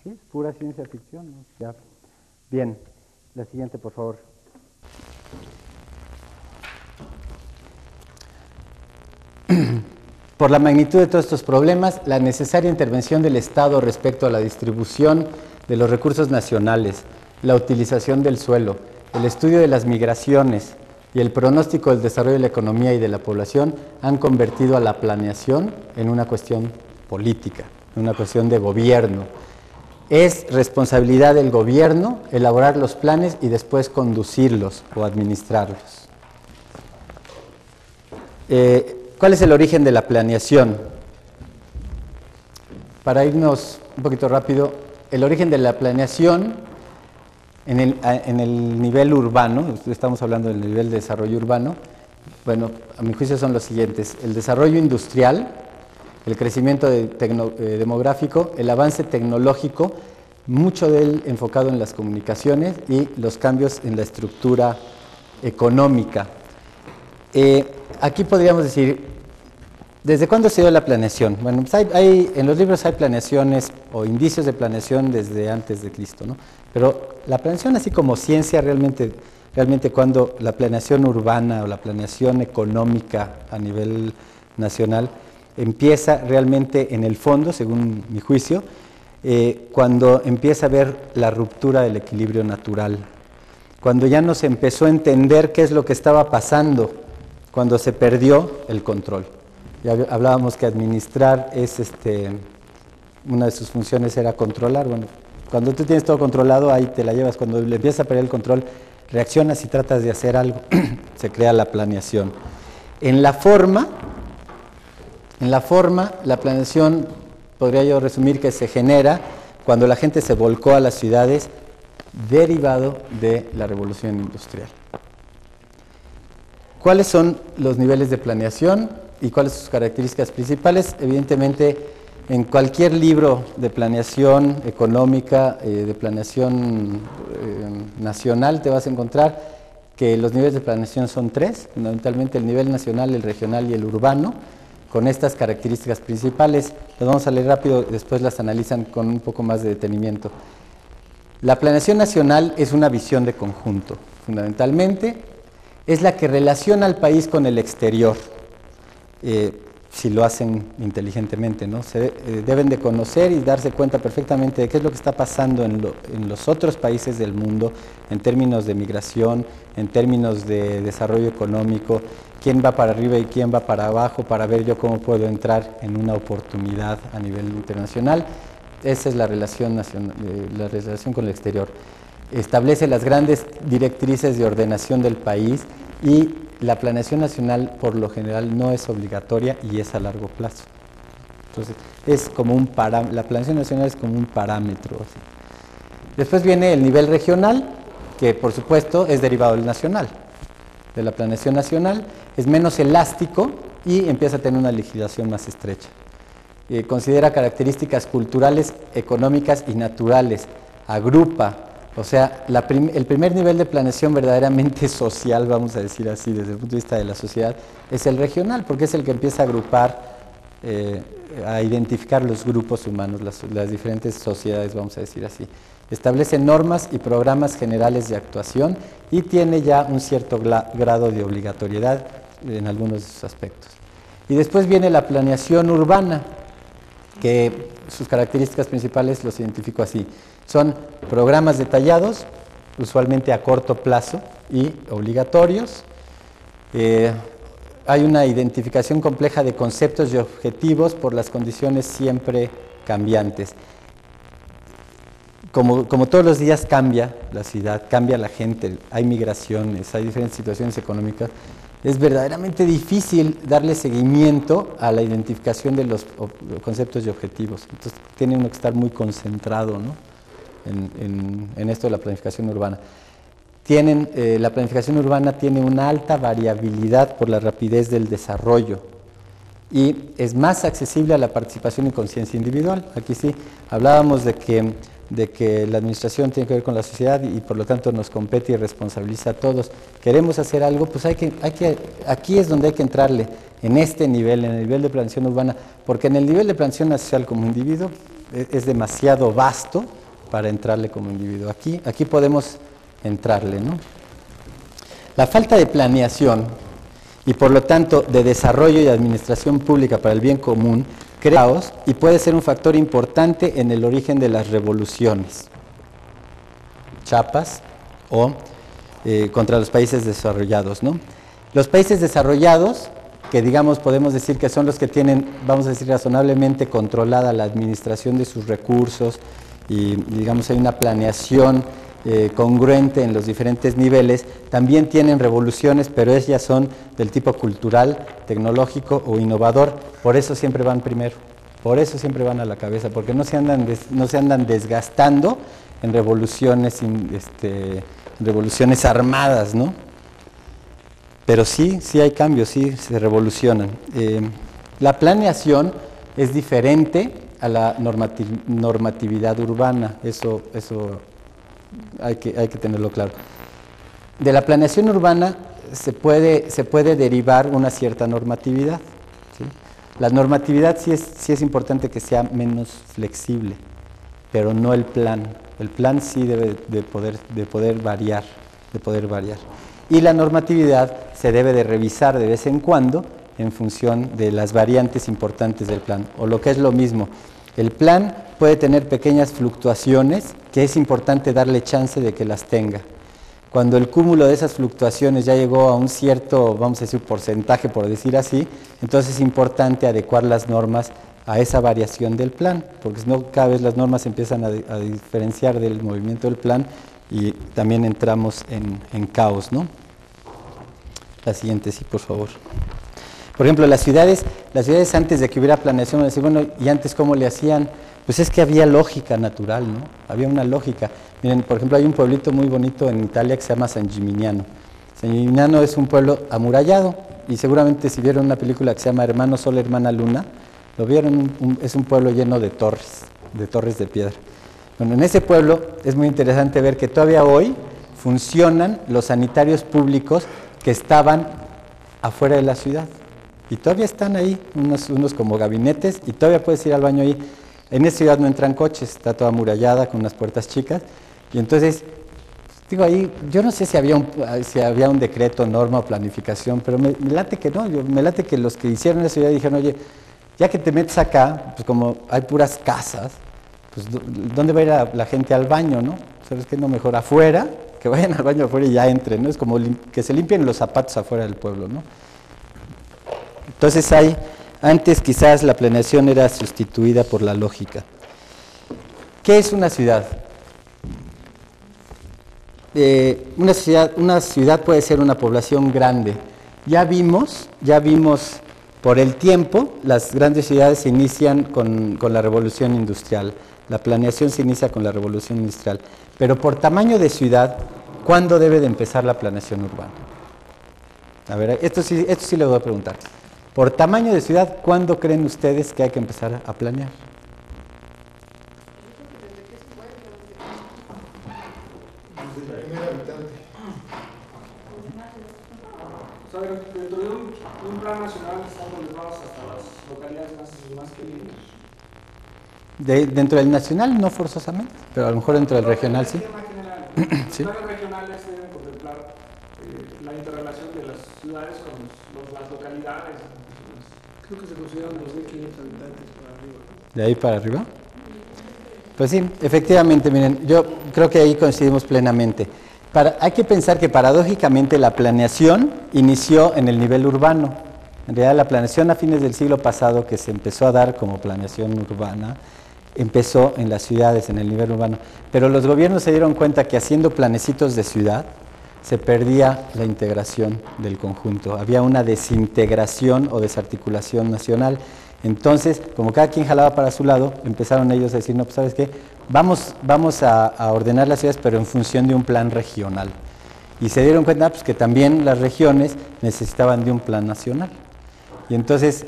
Sí, es pura ciencia ficción, ¿no? Ya. Bien, la siguiente, por favor. Por la magnitud de todos estos problemas, la necesaria intervención del Estado respecto a la distribución de los recursos nacionales, la utilización del suelo, el estudio de las migraciones y el pronóstico del desarrollo de la economía y de la población han convertido a la planeación en una cuestión política, en una cuestión de gobierno. Es responsabilidad del gobierno elaborar los planes y después conducirlos o administrarlos. ¿Cuál es el origen de la planeación? Para irnos un poquito rápido, el origen de la planeación en el nivel urbano, estamos hablando del nivel de desarrollo urbano, bueno, a mi juicio son los siguientes: el desarrollo industrial, el crecimiento demográfico, el avance tecnológico, mucho de él enfocado en las comunicaciones y los cambios en la estructura económica. Aquí podríamos decir, ¿desde cuándo se dio la planeación? Bueno, pues en los libros hay planeaciones o indicios de planeación desde antes de Cristo, ¿no? Pero la planeación así como ciencia, realmente cuando la planeación urbana o la planeación económica a nivel nacional empieza realmente en el fondo, según mi juicio, cuando empieza a ver la ruptura del equilibrio natural, cuando ya no se empezó a entender qué es lo que estaba pasando, cuando se perdió el control. Ya hablábamos que administrar es una de sus funciones era controlar. Bueno, cuando tú tienes todo controlado, ahí te la llevas. Cuando le empiezas a perder el control, reaccionas y tratas de hacer algo. Se crea la planeación. En la forma, la planeación, podría yo resumir que se genera cuando la gente se volcó a las ciudades derivado de la revolución industrial. ¿Cuáles son los niveles de planeación y cuáles son sus características principales? Evidentemente, en cualquier libro de planeación económica, de planeación nacional, te vas a encontrar que los niveles de planeación son tres, fundamentalmente el nivel nacional, el regional y el urbano, con estas características principales. Las vamos a leer rápido, después las analizan con un poco más de detenimiento. La planeación nacional es una visión de conjunto, fundamentalmente. Es la que relaciona al país con el exterior, si lo hacen inteligentemente, ¿no? Deben de conocer y darse cuenta perfectamente de qué es lo que está pasando en los otros países del mundo, en términos de migración, en términos de desarrollo económico, quién va para arriba y quién va para abajo, para ver yo cómo puedo entrar en una oportunidad a nivel internacional. Esa es la relación con el exterior. Establece las grandes directrices de ordenación del país y la planeación nacional por lo general no es obligatoria y es a largo plazo. Entonces, es como la planeación nacional es como un parámetro. Así. Después viene el nivel regional, que por supuesto es derivado del nacional, de la planeación nacional, es menos elástico y empieza a tener una legislación más estrecha. Considera características culturales, económicas y naturales, agrupa. O sea, el primer nivel de planeación verdaderamente social, vamos a decir así, desde el punto de vista de la sociedad, es el regional, porque es el que empieza a agrupar, a identificar los grupos humanos, las diferentes sociedades, vamos a decir así. Establece normas y programas generales de actuación y tiene ya un cierto grado de obligatoriedad en algunos de sus aspectos. Y después viene la planeación urbana, que sus características principales los identifico así. Son programas detallados, usualmente a corto plazo y obligatorios. Hay una identificación compleja de conceptos y objetivos por las condiciones siempre cambiantes. Como todos los días cambia la ciudad, cambia la gente, hay migraciones, hay diferentes situaciones económicas, es verdaderamente difícil darle seguimiento a la identificación de los conceptos y objetivos. Entonces tiene uno que estar muy concentrado, ¿no? en esto de la planificación urbana. La planificación urbana tiene una alta variabilidad por la rapidez del desarrollo y es más accesible a la participación y conciencia individual. Aquí sí, hablábamos de que la administración tiene que ver con la sociedad y por lo tanto nos compete y responsabiliza a todos. Queremos hacer algo, pues aquí es donde hay que entrarle, en este nivel, en el nivel de planeación urbana, porque en el nivel de planeación nacional como individuo, es demasiado vasto para entrarle como individuo. Aquí podemos entrarle, ¿no? La falta de planeación y por lo tanto de desarrollo y administración pública para el bien común crea caos y puede ser un factor importante en el origen de las revoluciones, chapas o contra los países desarrollados, ¿no? Los países desarrollados, que digamos podemos decir que son los que tienen, vamos a decir, razonablemente controlada la administración de sus recursos y digamos hay una planeación congruente en los diferentes niveles, también tienen revoluciones, pero ellas son del tipo cultural, tecnológico o innovador, por eso siempre van primero, por eso siempre van a la cabeza, porque no se andan desgastando en revoluciones, revoluciones armadas, ¿no? Pero sí hay cambios, sí se revolucionan. La planeación es diferente a la normatividad urbana, eso hay que tenerlo claro. De la planeación urbana se puede derivar una cierta normatividad, ¿sí? La normatividad sí es importante que sea menos flexible, pero no el plan. El plan sí debe de poder variar. Y la normatividad se debe de revisar de vez en cuando en función de las variantes importantes del plan. O lo que es lo mismo, el plan puede tener pequeñas fluctuaciones que es importante darle chance de que las tenga. Cuando el cúmulo de esas fluctuaciones ya llegó a un cierto, vamos a decir, porcentaje, por decir así, entonces es importante adecuar las normas a esa variación del plan, porque si no, cada vez las normas empiezan a diferenciar del movimiento del plan y también entramos en caos, ¿no? La siguiente, sí, por favor. Por ejemplo, las ciudades antes de que hubiera planeación, decir, bueno, ¿y antes cómo le hacían? Pues es que había lógica natural, ¿no? Había una lógica. Miren, por ejemplo, hay un pueblito muy bonito en Italia que se llama San Gimignano. San Gimignano es un pueblo amurallado y seguramente si vieron una película que se llama Hermano Sol, Hermana Luna, lo vieron, es un pueblo lleno de torres de piedra. Bueno, en ese pueblo es muy interesante ver que todavía hoy funcionan los sanitarios públicos que estaban afuera de la ciudad. Y todavía están ahí, unos como gabinetes, y todavía puedes ir al baño ahí. En esa ciudad no entran coches, está toda amurallada con unas puertas chicas. Y entonces, digo ahí, yo no sé si había un decreto, norma o planificación, pero me late que no, me late que los que hicieron esa ciudad dijeron, oye, ya que te metes acá, pues como hay puras casas, pues ¿dónde va a ir la gente al baño, no? ¿Sabes qué? No, mejor afuera, que vayan al baño afuera y ya entren, ¿no? Es como que se limpien los zapatos afuera del pueblo, ¿no? Entonces antes quizás la planeación era sustituida por la lógica. ¿Qué es una ciudad? Una ciudad puede ser una población grande. Ya vimos por el tiempo, las grandes ciudades se inician con la revolución industrial. La planeación se inicia con la revolución industrial. Pero por tamaño de ciudad, ¿cuándo debe de empezar la planeación urbana? A ver, esto sí le voy a preguntar. Por tamaño de ciudad, ¿cuándo creen ustedes que hay que empezar a planear? O sea, dentro de un plan nacional estamos llevados hasta las localidades más queridas. Dentro del nacional no forzosamente, pero a lo mejor dentro del regional sí. Sí. Los planes regionales deben contemplar la interrelación de las ciudades con las localidades. Creo que se consideran 2.500 habitantes para arriba. ¿De ahí para arriba? Pues sí, efectivamente, miren, yo creo que ahí coincidimos plenamente. Hay que pensar que paradójicamente la planeación inició en el nivel urbano. En realidad la planeación a fines del siglo pasado, que se empezó a dar como planeación urbana, empezó en las ciudades, en el nivel urbano. Pero los gobiernos se dieron cuenta que haciendo planecitos de ciudad se perdía la integración del conjunto. Había una desintegración o desarticulación nacional. Entonces, como cada quien jalaba para su lado, empezaron ellos a decir, no, pues ¿sabes qué? Vamos a ordenar las ciudades, pero en función de un plan regional. Y se dieron cuenta pues, que también las regiones necesitaban de un plan nacional. Y entonces,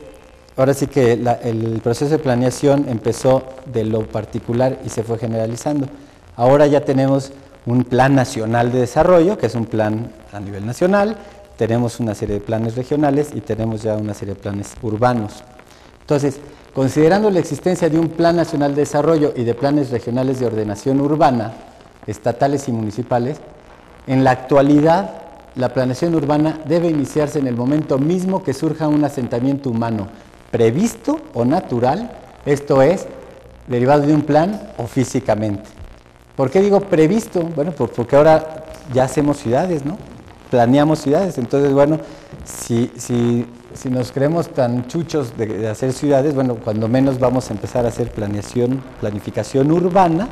ahora sí que el proceso de planeación empezó de lo particular y se fue generalizando. Ahora ya tenemos un plan nacional de desarrollo, que es un plan a nivel nacional, tenemos una serie de planes regionales y tenemos ya una serie de planes urbanos. Entonces, considerando la existencia de un Plan Nacional de Desarrollo y de planes regionales de ordenación urbana, estatales y municipales, en la actualidad la planeación urbana debe iniciarse en el momento mismo que surja un asentamiento humano previsto o natural, esto es, derivado de un plan o físicamente. ¿Por qué digo previsto? Bueno, porque ahora ya hacemos ciudades, ¿no? Planeamos ciudades, entonces, bueno, si nos creemos tan chuchos de hacer ciudades, bueno, cuando menos vamos a empezar a hacer planificación urbana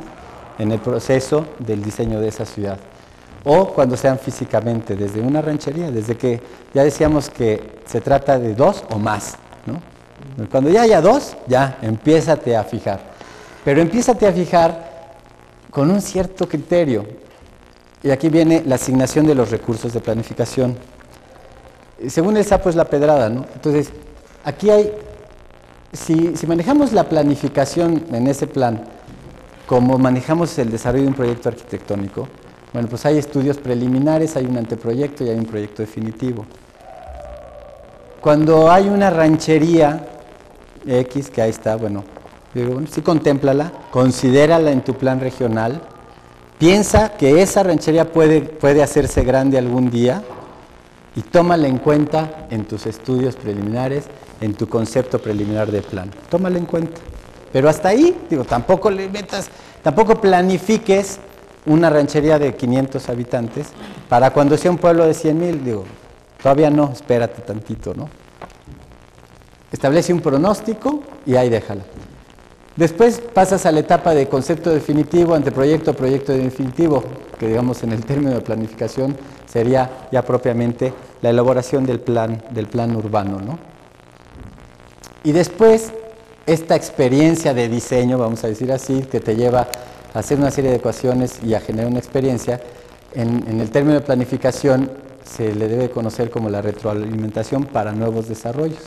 en el proceso del diseño de esa ciudad. O cuando sean físicamente, desde una ranchería, desde que ya decíamos que se trata de 2 o más, ¿no? Cuando ya haya 2, ya, empiézate a fijar. Pero empiézate a fijar con un cierto criterio. Y aquí viene la asignación de los recursos de planificación. Según el sapo es la pedrada, ¿no? Entonces, aquí hay, si manejamos la planificación en ese plan, como manejamos el desarrollo de un proyecto arquitectónico, bueno, pues hay estudios preliminares, hay un anteproyecto y hay un proyecto definitivo. Cuando hay una ranchería X, que ahí está, bueno, sí contémplala, considérala en tu plan regional, piensa que esa ranchería puede hacerse grande algún día y tómala en cuenta en tus estudios preliminares, en tu concepto preliminar de plan. Tómala en cuenta. Pero hasta ahí, tampoco planifiques una ranchería de 500 habitantes para cuando sea un pueblo de 100,000, todavía no, espérate tantito, ¿no? Establece un pronóstico y ahí déjala. Después pasas a la etapa de concepto definitivo, anteproyecto, proyecto definitivo, que digamos en el término de planificación sería ya propiamente la elaboración del plan urbano, ¿no? Y después, esta experiencia de diseño, vamos a decir así, que te lleva a hacer una serie de ecuaciones y a generar una experiencia, en el término de planificación se le debe conocer como la retroalimentación para nuevos desarrollos.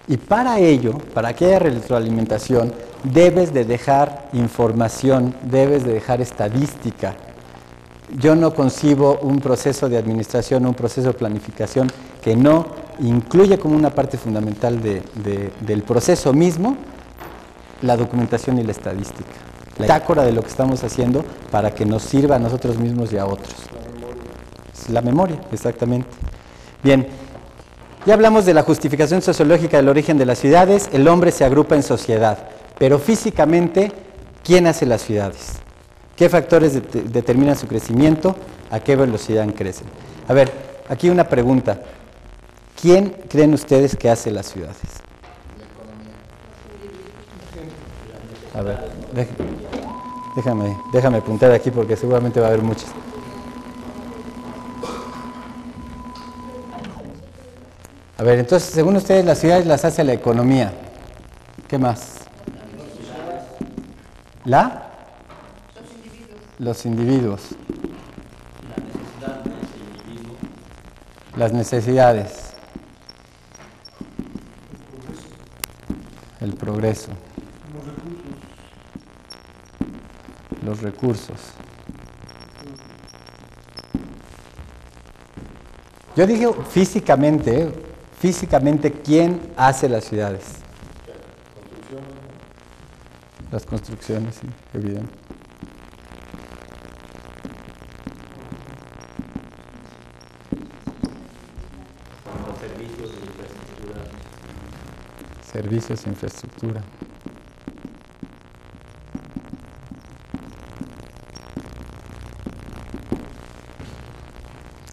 Y para ello, para que haya retroalimentación, debes de dejar información, debes de dejar estadística. Yo no concibo un proceso de administración, un proceso de planificación que no incluye como una parte fundamental del proceso mismo la documentación y la estadística. La bitácora de lo que estamos haciendo para que nos sirva a nosotros mismos y a otros. La memoria, exactamente. Bien. Ya hablamos de la justificación sociológica del origen de las ciudades. El hombre se agrupa en sociedad, pero físicamente, ¿quién hace las ciudades? ¿Qué factores determinan su crecimiento? ¿A qué velocidad crecen? A ver, aquí una pregunta. ¿Quién creen ustedes que hace las ciudades? A ver, déjame apuntar aquí porque seguramente va a haber muchas. A ver, entonces, según ustedes, las ciudades las hace la economía. ¿Qué más? Los individuos. Las necesidades. El progreso. Los recursos. Yo dije físicamente, ¿quién hace las ciudades? Las construcciones, sí, evidente. Los servicios de infraestructura. Servicios e infraestructura.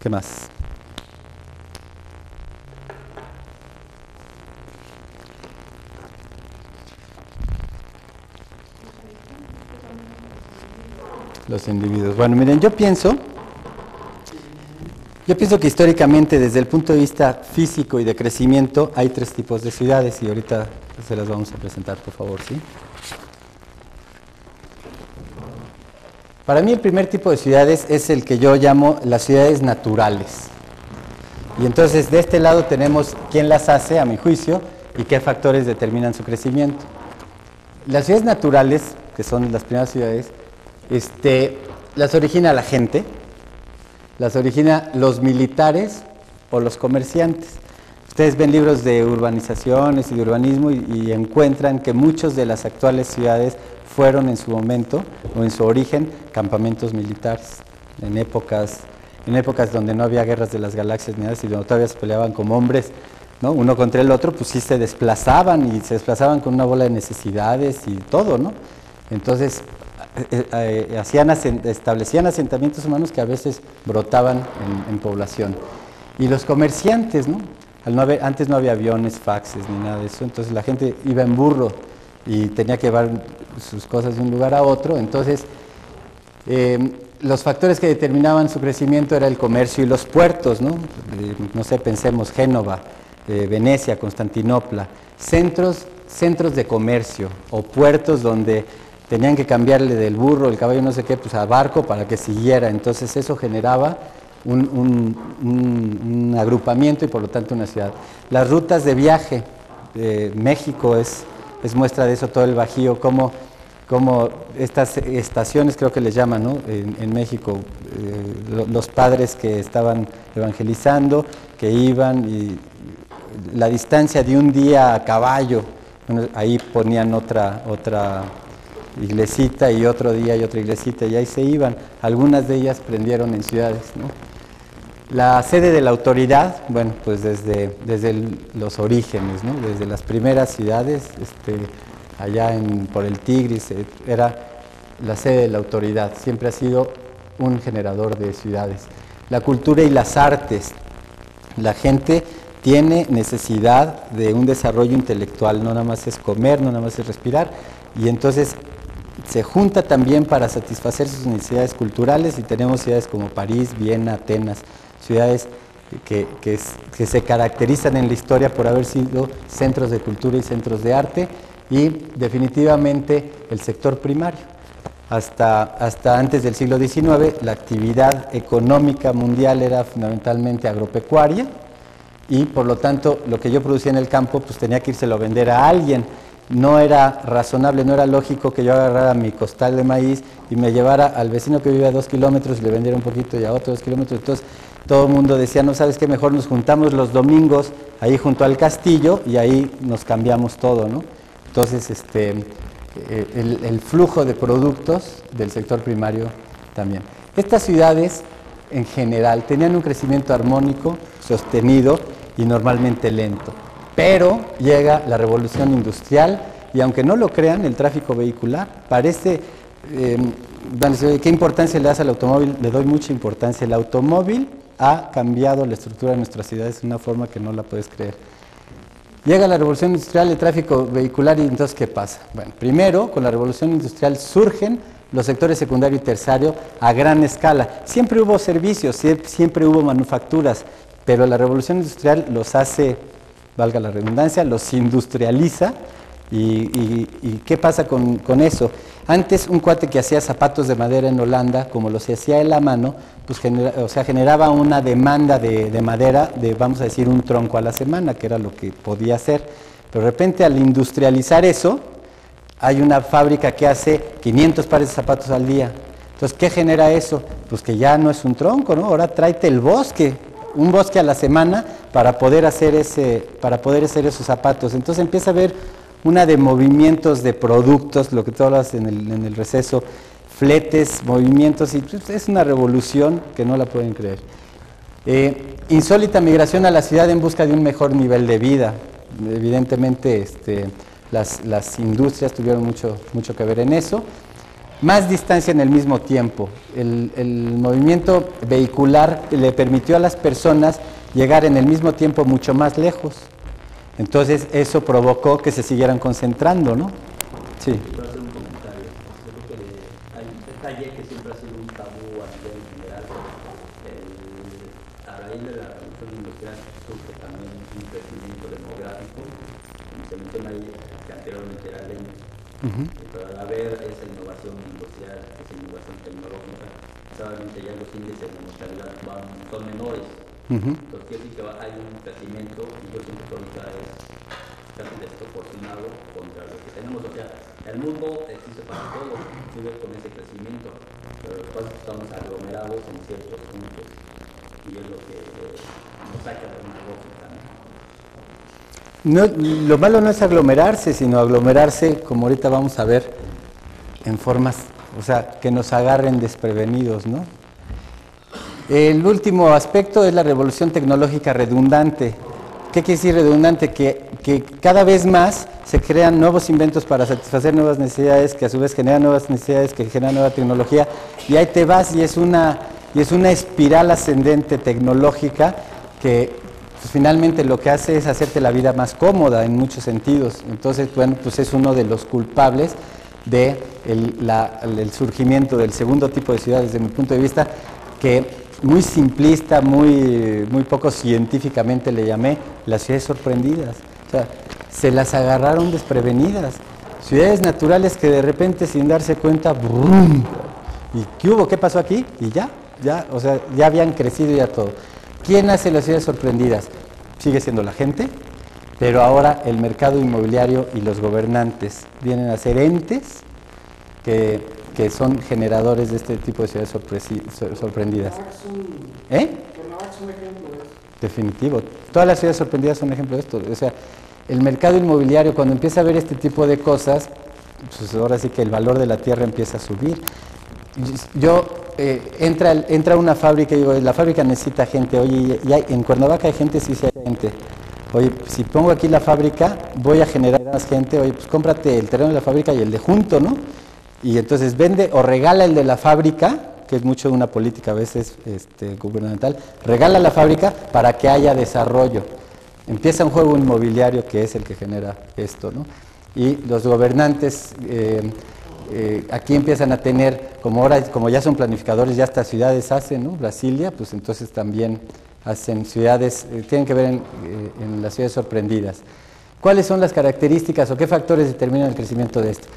¿Qué más? Los individuos. Bueno, miren, yo pienso que históricamente, desde el punto de vista físico y de crecimiento, hay 3 tipos de ciudades y ahorita se las vamos a presentar, por favor, ¿sí? Para mí el primer tipo de ciudades es el que yo llamo las ciudades naturales. Y entonces de este lado tenemos quién las hace, a mi juicio, y qué factores determinan su crecimiento. Las ciudades naturales, que son las primeras ciudades, las origina la gente, las origina los militares o los comerciantes. Ustedes ven libros de urbanizaciones y de urbanismo y encuentran que muchas de las actuales ciudades fueron en su momento o en su origen campamentos militares, en épocas donde no había guerras de las galaxias ni nada, sino todavía se peleaban como hombres, ¿no? Uno contra el otro, pues sí se desplazaban y se desplazaban con una bola de necesidades y todo, ¿no? Entonces establecían asentamientos humanos que a veces brotaban en población. Y los comerciantes, ¿no? Antes no había aviones, faxes ni nada de eso, entonces la gente iba en burro y tenía que llevar sus cosas de un lugar a otro. Entonces los factores que determinaban su crecimiento era el comercio y los puertos, ¿no? No sé, pensemos Génova, Venecia, Constantinopla, centros de comercio o puertos donde tenían que cambiarle del burro, el caballo, no sé qué, pues a barco para que siguiera. Entonces eso generaba un agrupamiento y por lo tanto una ciudad. Las rutas de viaje, México es muestra de eso, todo el Bajío, como estas estaciones, creo que les llaman, ¿no? En México, los padres que estaban evangelizando, que iban, y la distancia de un día a caballo, bueno, ahí ponían otra iglesita y otro día y otra iglesita y ahí se iban. Algunas de ellas prendieron en ciudades, ¿no? La sede de la autoridad, bueno, pues desde los orígenes, ¿no? Desde las primeras ciudades, allá por el Tigris, era la sede de la autoridad, siempre ha sido un generador de ciudades. La cultura y las artes, la gente tiene necesidad de un desarrollo intelectual, no nada más es comer, no nada más es respirar, y entonces se junta también para satisfacer sus necesidades culturales, y tenemos ciudades como París, Viena, Atenas, ciudades que se caracterizan en la historia por haber sido centros de cultura y centros de arte, y definitivamente el sector primario. Hasta antes del siglo XIX la actividad económica mundial era fundamentalmente agropecuaria, y por lo tanto lo que yo producía en el campo pues tenía que írselo a vender a alguien. No era razonable, no era lógico que yo agarrara mi costal de maíz y me llevara al vecino que vive a 2 kilómetros y le vendiera un poquito y a otros 2 kilómetros. Entonces todo el mundo decía, no, ¿sabes qué? Mejor nos juntamos los domingos ahí junto al castillo y ahí nos cambiamos todo, ¿no? Entonces el flujo de productos del sector primario también. Estas ciudades en general tenían un crecimiento armónico, sostenido y normalmente lento. Pero llega la revolución industrial y aunque no lo crean, el tráfico vehicular parece, ¿qué importancia le das al automóvil? Le doy mucha importancia. El automóvil ha cambiado la estructura de nuestras ciudades de una forma que no la puedes creer. Llega la revolución industrial, el tráfico vehicular, y entonces ¿qué pasa? Bueno, primero, con la revolución industrial surgen los sectores secundario y terciario a gran escala. Siempre hubo servicios, siempre hubo manufacturas, pero la revolución industrial los hace, valga la redundancia, los industrializa. ¿Y qué pasa con eso? Antes un cuate que hacía zapatos de madera en Holanda, como los hacía él a mano, pues generaba una demanda de madera de, vamos a decir, un tronco a la semana, que era lo que podía hacer. Pero de repente al industrializar eso, hay una fábrica que hace 500 pares de zapatos al día. Entonces, ¿qué genera eso? Pues que ya no es un tronco, ¿no? Ahora tráete el bosque, un bosque a la semana para poder hacer esos zapatos. Entonces empieza a haber una de movimientos de productos, lo que tú hablas en el receso, fletes, movimientos, y pues, es una revolución que no la pueden creer. Insólita migración a la ciudad en busca de un mejor nivel de vida. Evidentemente las industrias tuvieron mucho que ver en eso. Más distancia en el mismo tiempo. El movimiento vehicular le permitió a las personas llegar en el mismo tiempo mucho más lejos. Entonces eso provocó que se siguieran concentrando, ¿no? Sí. Quiero hacer un comentario. Yo creo que hay un detalle que siempre ha sido un tabú a nivel general. A raíz de la revolución industrial surge también un crecimiento demográfico. Se menciona ahí que anteriormente era lento. Pero al haber esa innovación industrial, esa innovación tecnológica, solamente ya los índices de mortalidad son menores. Entonces quiere decir que hay un crecimiento, y yo siento que ahorita es casi desproporcionado contra lo que tenemos. O sea, el mundo existe para todos, sigue con ese crecimiento, pero después estamos aglomerados en ciertos puntos, y es lo que nos saca de una lógica, ¿no? No, lo malo no es aglomerarse, sino aglomerarse, como ahorita vamos a ver, en formas, o sea, que nos agarren desprevenidos, ¿no? El último aspecto es la revolución tecnológica redundante. ¿Qué quiere decir redundante? Que cada vez más se crean nuevos inventos para satisfacer nuevas necesidades, que a su vez generan nuevas necesidades, que generan nueva tecnología, y ahí te vas y es una espiral ascendente tecnológica que pues, finalmente lo que hace es hacerte la vida más cómoda en muchos sentidos. Entonces, bueno, pues es uno de los culpables de el surgimiento del segundo tipo de ciudad desde mi punto de vista, que muy simplista, muy poco científicamente le llamé las ciudades sorprendidas. O sea, se las agarraron desprevenidas. Ciudades naturales que de repente sin darse cuenta, ¡brum! ¿Y qué hubo? ¿Qué pasó aquí? Y ya, o sea, ya habían crecido ya todo. ¿Quién hace las ciudades sorprendidas? Sigue siendo la gente, pero ahora el mercado inmobiliario y los gobernantes vienen a ser entes que son generadores de este tipo de ciudades sorprendidas. Cuernavaca es un ejemplo de eso. Definitivo. Todas las ciudades sorprendidas son un ejemplo de esto. O sea, el mercado inmobiliario, cuando empieza a ver este tipo de cosas, pues ahora sí que el valor de la tierra empieza a subir. Entra una fábrica y digo, la fábrica necesita gente. Oye, en Cuernavaca hay gente, sí hay gente. Oye, si pongo aquí la fábrica, voy a generar más gente. Oye, pues cómprate el terreno de la fábrica y el de junto, ¿no? Y entonces vende o regala el de la fábrica, que es mucho una política a veces gubernamental, regala la fábrica para que haya desarrollo. Empieza un juego inmobiliario que es el que genera esto, ¿no? Y los gobernantes aquí empiezan a tener, como ya son planificadores, ya estas ciudades hacen, ¿no? Brasilia, pues entonces también hacen ciudades, tienen que ver en las ciudades sorprendidas. ¿Cuáles son las características o qué factores determinan el crecimiento de esto?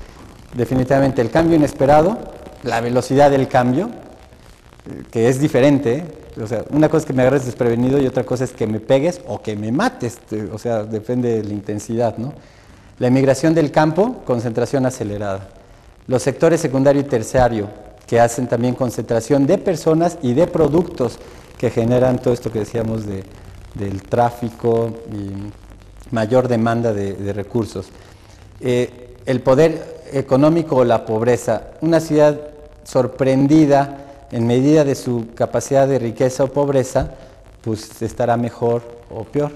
Definitivamente el cambio inesperado, la velocidad del cambio, que es diferente, ¿eh? O sea, una cosa es que me agarres desprevenido y otra cosa es que me pegues o que me mates, o sea, depende de la intensidad, ¿no? La emigración del campo, concentración acelerada. Los sectores secundario y terciario, que hacen también concentración de personas y de productos que generan todo esto que decíamos del tráfico y mayor demanda de recursos. El poder económico o la pobreza. Una ciudad sorprendida en medida de su capacidad de riqueza o pobreza, pues estará mejor o peor.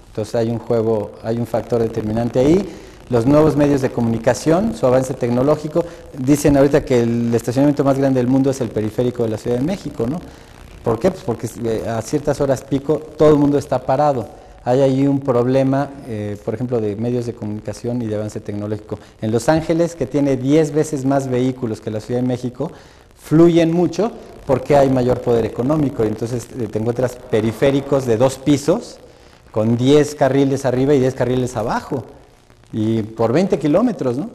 Entonces hay un factor determinante ahí. Los nuevos medios de comunicación, su avance tecnológico. Dicen ahorita que el estacionamiento más grande del mundo es el periférico de la Ciudad de México, ¿no? ¿Por qué? Pues porque a ciertas horas pico todo el mundo está parado. Hay ahí un problema, por ejemplo, de medios de comunicación y de avance tecnológico. En Los Ángeles, que tiene 10 veces más vehículos que la Ciudad de México, fluyen mucho porque hay mayor poder económico. Entonces te encuentras periféricos de 2 pisos con 10 carriles arriba y 10 carriles abajo. Y por 20 kilómetros, ¿no?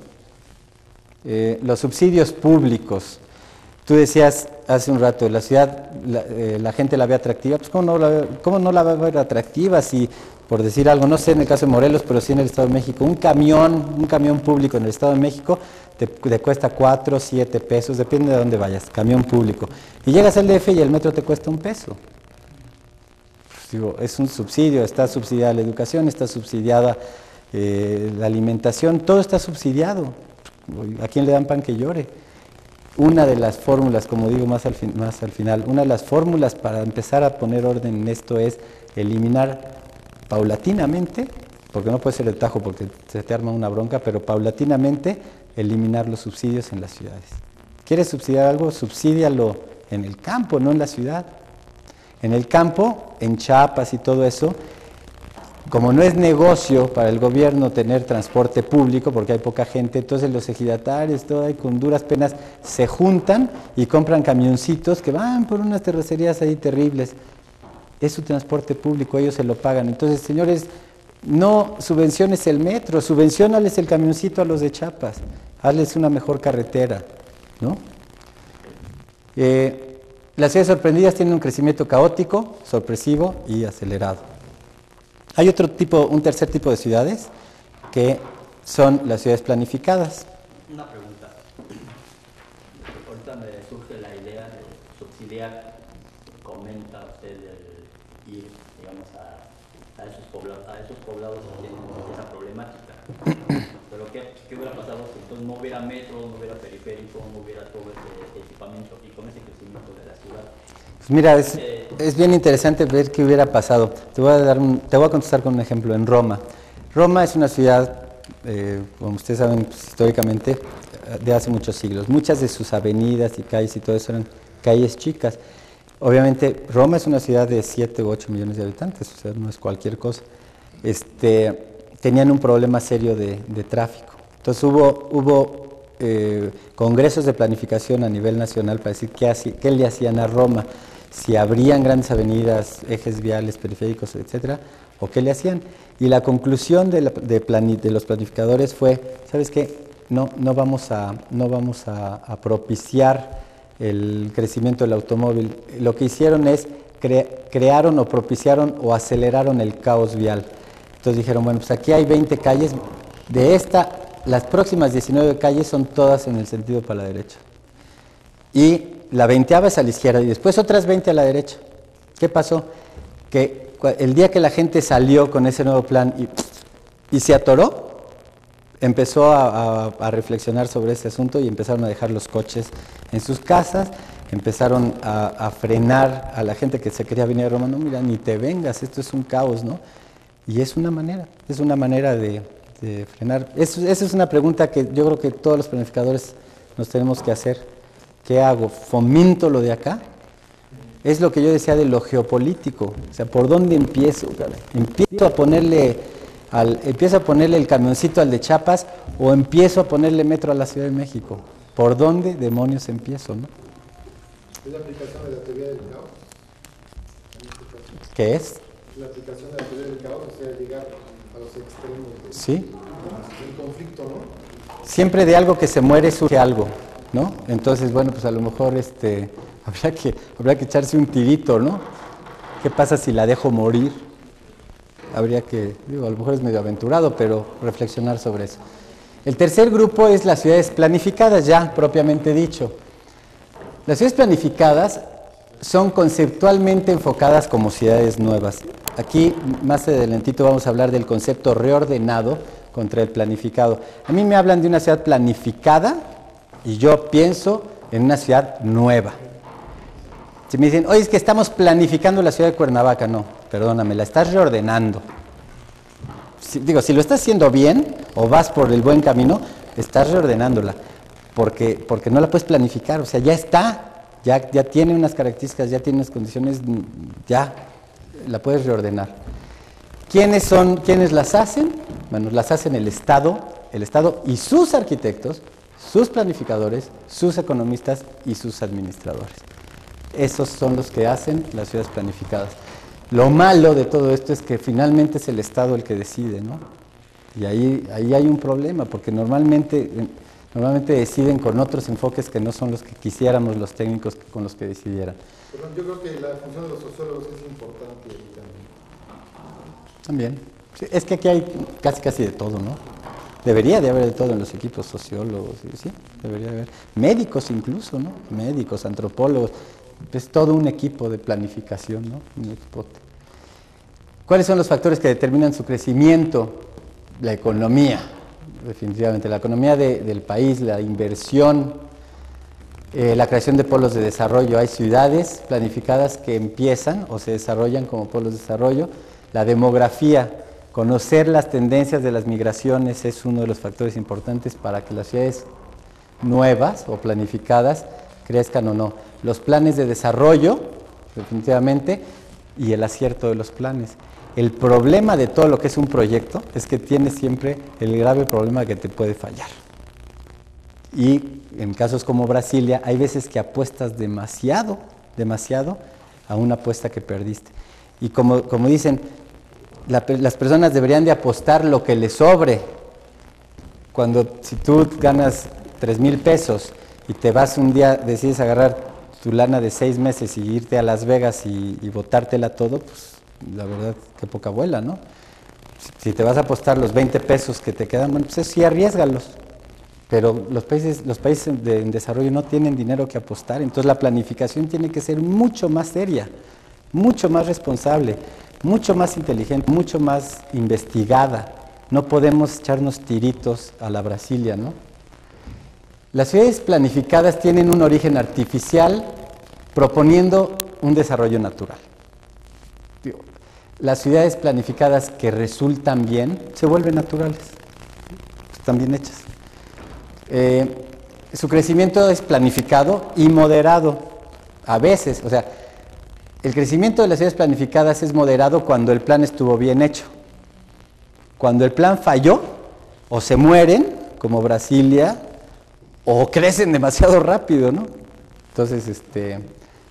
Los subsidios públicos. Tú decías hace un rato, la ciudad, la gente la ve atractiva. Pues ¿cómo no la va a ver atractiva si, por decir algo, no sé en el caso de Morelos, pero sí en el Estado de México, un camión público en el Estado de México te cuesta 4, 7 pesos, depende de dónde vayas, camión público. Y llegas al DF y el metro te cuesta 1 peso. Pues, digo, es un subsidio, está subsidiada la educación, está subsidiada la alimentación, todo está subsidiado. ¿A quién le dan pan que llore? Una de las fórmulas, como digo más al final, una de las fórmulas para empezar a poner orden en esto es eliminar paulatinamente, porque no puede ser de tajo porque se te arma una bronca, pero paulatinamente eliminar los subsidios en las ciudades. ¿Quieres subsidiar algo? Subsídialo en el campo, no en la ciudad. En el campo, en Chiapas y todo eso, como no es negocio para el gobierno tener transporte público, porque hay poca gente, entonces los ejidatarios, todo ahí con duras penas, se juntan y compran camioncitos que van por unas terracerías ahí terribles. Es su transporte público, ellos se lo pagan. Entonces, señores, no subvenciones el metro, subvenciónales el camioncito a los de Chiapas, hazles una mejor carretera, ¿no? Las ciudades sorprendidas tienen un crecimiento caótico, sorpresivo y acelerado. Hay un tercer tipo de ciudades que son las ciudades planificadas. Una pregunta. Ahorita me surge la idea de subsidiar, comenta usted, el ir, digamos, a esos poblados que tienen esa problemática. Pero ¿qué hubiera pasado si entonces no hubiera metro, no hubiera periférico, no hubiera todo ese equipamiento y con ese crecimiento de la ciudad? Pues mira, es bien interesante ver qué hubiera pasado. Te voy a contestar con un ejemplo. En Roma. Roma es una ciudad, como ustedes saben, pues, históricamente, de hace muchos siglos. Muchas de sus avenidas y calles y todo eso eran calles chicas. Obviamente, Roma es una ciudad de 7 u 8 millones de habitantes, o sea, no es cualquier cosa. Tenían un problema serio de tráfico. Entonces hubo congresos de planificación a nivel nacional para decir qué le hacían a Roma, si abrían grandes avenidas, ejes viales, periféricos, etcétera, o qué le hacían. Y la conclusión de los planificadores fue, ¿sabes qué? No vamos a propiciar el crecimiento del automóvil. Lo que hicieron es crearon o propiciaron o aceleraron el caos vial. Entonces dijeron, bueno, pues aquí hay 20 calles, las próximas 19 calles son todas en el sentido para la derecha. Y la 20ª es a la izquierda y después otras 20 a la derecha. ¿Qué pasó? Que el día que la gente salió con ese nuevo plan y se atoró, empezó a reflexionar sobre ese asunto y empezaron a dejar los coches en sus casas, empezaron a frenar a la gente que se quería venir a Roma. No, mira, ni te vengas, esto es un caos, ¿no? Y es una manera de frenar. Esa es una pregunta que yo creo que todos los planificadores nos tenemos que hacer. ¿Qué hago? ¿Fomento lo de acá? Es lo que yo decía de lo geopolítico. O sea, ¿por dónde empiezo? ¿Empiezo a ponerle el camioncito al de Chiapas o empiezo a ponerle metro a la Ciudad de México? ¿Por dónde demonios empiezo, no? ¿Es la aplicación de la teoría del caos? ¿Qué es? La aplicación de la teoría del caos, o sea, llegar a los extremos del conflicto, ¿no? Siempre de algo que se muere surge algo, ¿no? Entonces, bueno, pues a lo mejor habría que echarse un tirito, ¿no? ¿Qué pasa si la dejo morir? Habría que, a lo mejor es medio aventurado, pero reflexionar sobre eso. El tercer grupo es las ciudades planificadas, ya propiamente dicho. Las ciudades planificadas son conceptualmente enfocadas como ciudades nuevas. Aquí, más adelantito, vamos a hablar del concepto reordenado contra el planificado. A mí me hablan de una ciudad planificada y yo pienso en una ciudad nueva. Si me dicen, oye, es que estamos planificando la ciudad de Cuernavaca, no, perdóname, la estás reordenando. Si lo estás haciendo bien o vas por el buen camino, estás reordenándola, porque no la puedes planificar, o sea, ya está, ya tiene unas características, ya tiene unas condiciones, ya la puedes reordenar. ¿Quiénes las hacen? Bueno, las hacen el Estado y sus arquitectos, sus planificadores, sus economistas y sus administradores. Esos son los que hacen las ciudades planificadas. Lo malo de todo esto es que finalmente es el Estado el que decide, ¿no? Y ahí hay un problema, porque normalmente deciden con otros enfoques que no son los que quisiéramos los técnicos con los que decidieran. Perdón, yo creo que la función de los sociólogos es importante también. También. Sí, es que aquí hay casi de todo, ¿no? Debería de haber de todo en los equipos, sociólogos, sí, debería de haber. Médicos incluso, ¿no? Médicos, antropólogos. Es todo un equipo de planificación, ¿no? Un equipote. ¿Cuáles son los factores que determinan su crecimiento? La economía, definitivamente. La economía del país, la inversión, la creación de polos de desarrollo. Hay ciudades planificadas que empiezan o se desarrollan como polos de desarrollo. La demografía, conocer las tendencias de las migraciones es uno de los factores importantes para que las ciudades nuevas o planificadas crezcan o no. Los planes de desarrollo, definitivamente, y el acierto de los planes. El problema de todo lo que es un proyecto es que tiene siempre el grave problema que te puede fallar. Y en casos como Brasilia, hay veces que apuestas demasiado a una apuesta que perdiste. Y como dicen, las personas deberían de apostar lo que les sobre. Si tú ganas 3,000 pesos y te vas un día, decides agarrar tu lana de 6 meses y irte a Las Vegas y botártela todo, pues la verdad que poca abuela, ¿no? Si te vas a apostar los 20 pesos que te quedan, bueno, pues sí, arriésgalos. Pero los países en desarrollo no tienen dinero que apostar, entonces la planificación tiene que ser mucho más seria, mucho más responsable, mucho más inteligente, mucho más investigada. No podemos echarnos tiritos a la Brasilia, ¿no? Las ciudades planificadas tienen un origen artificial proponiendo un desarrollo natural. Las ciudades planificadas que resultan bien se vuelven naturales, están bien hechas. Su crecimiento es planificado y moderado, a veces, o sea, el crecimiento de las ciudades planificadas es moderado cuando el plan estuvo bien hecho. Cuando el plan falló, o se mueren, como Brasilia, o crecen demasiado rápido, ¿no? Entonces,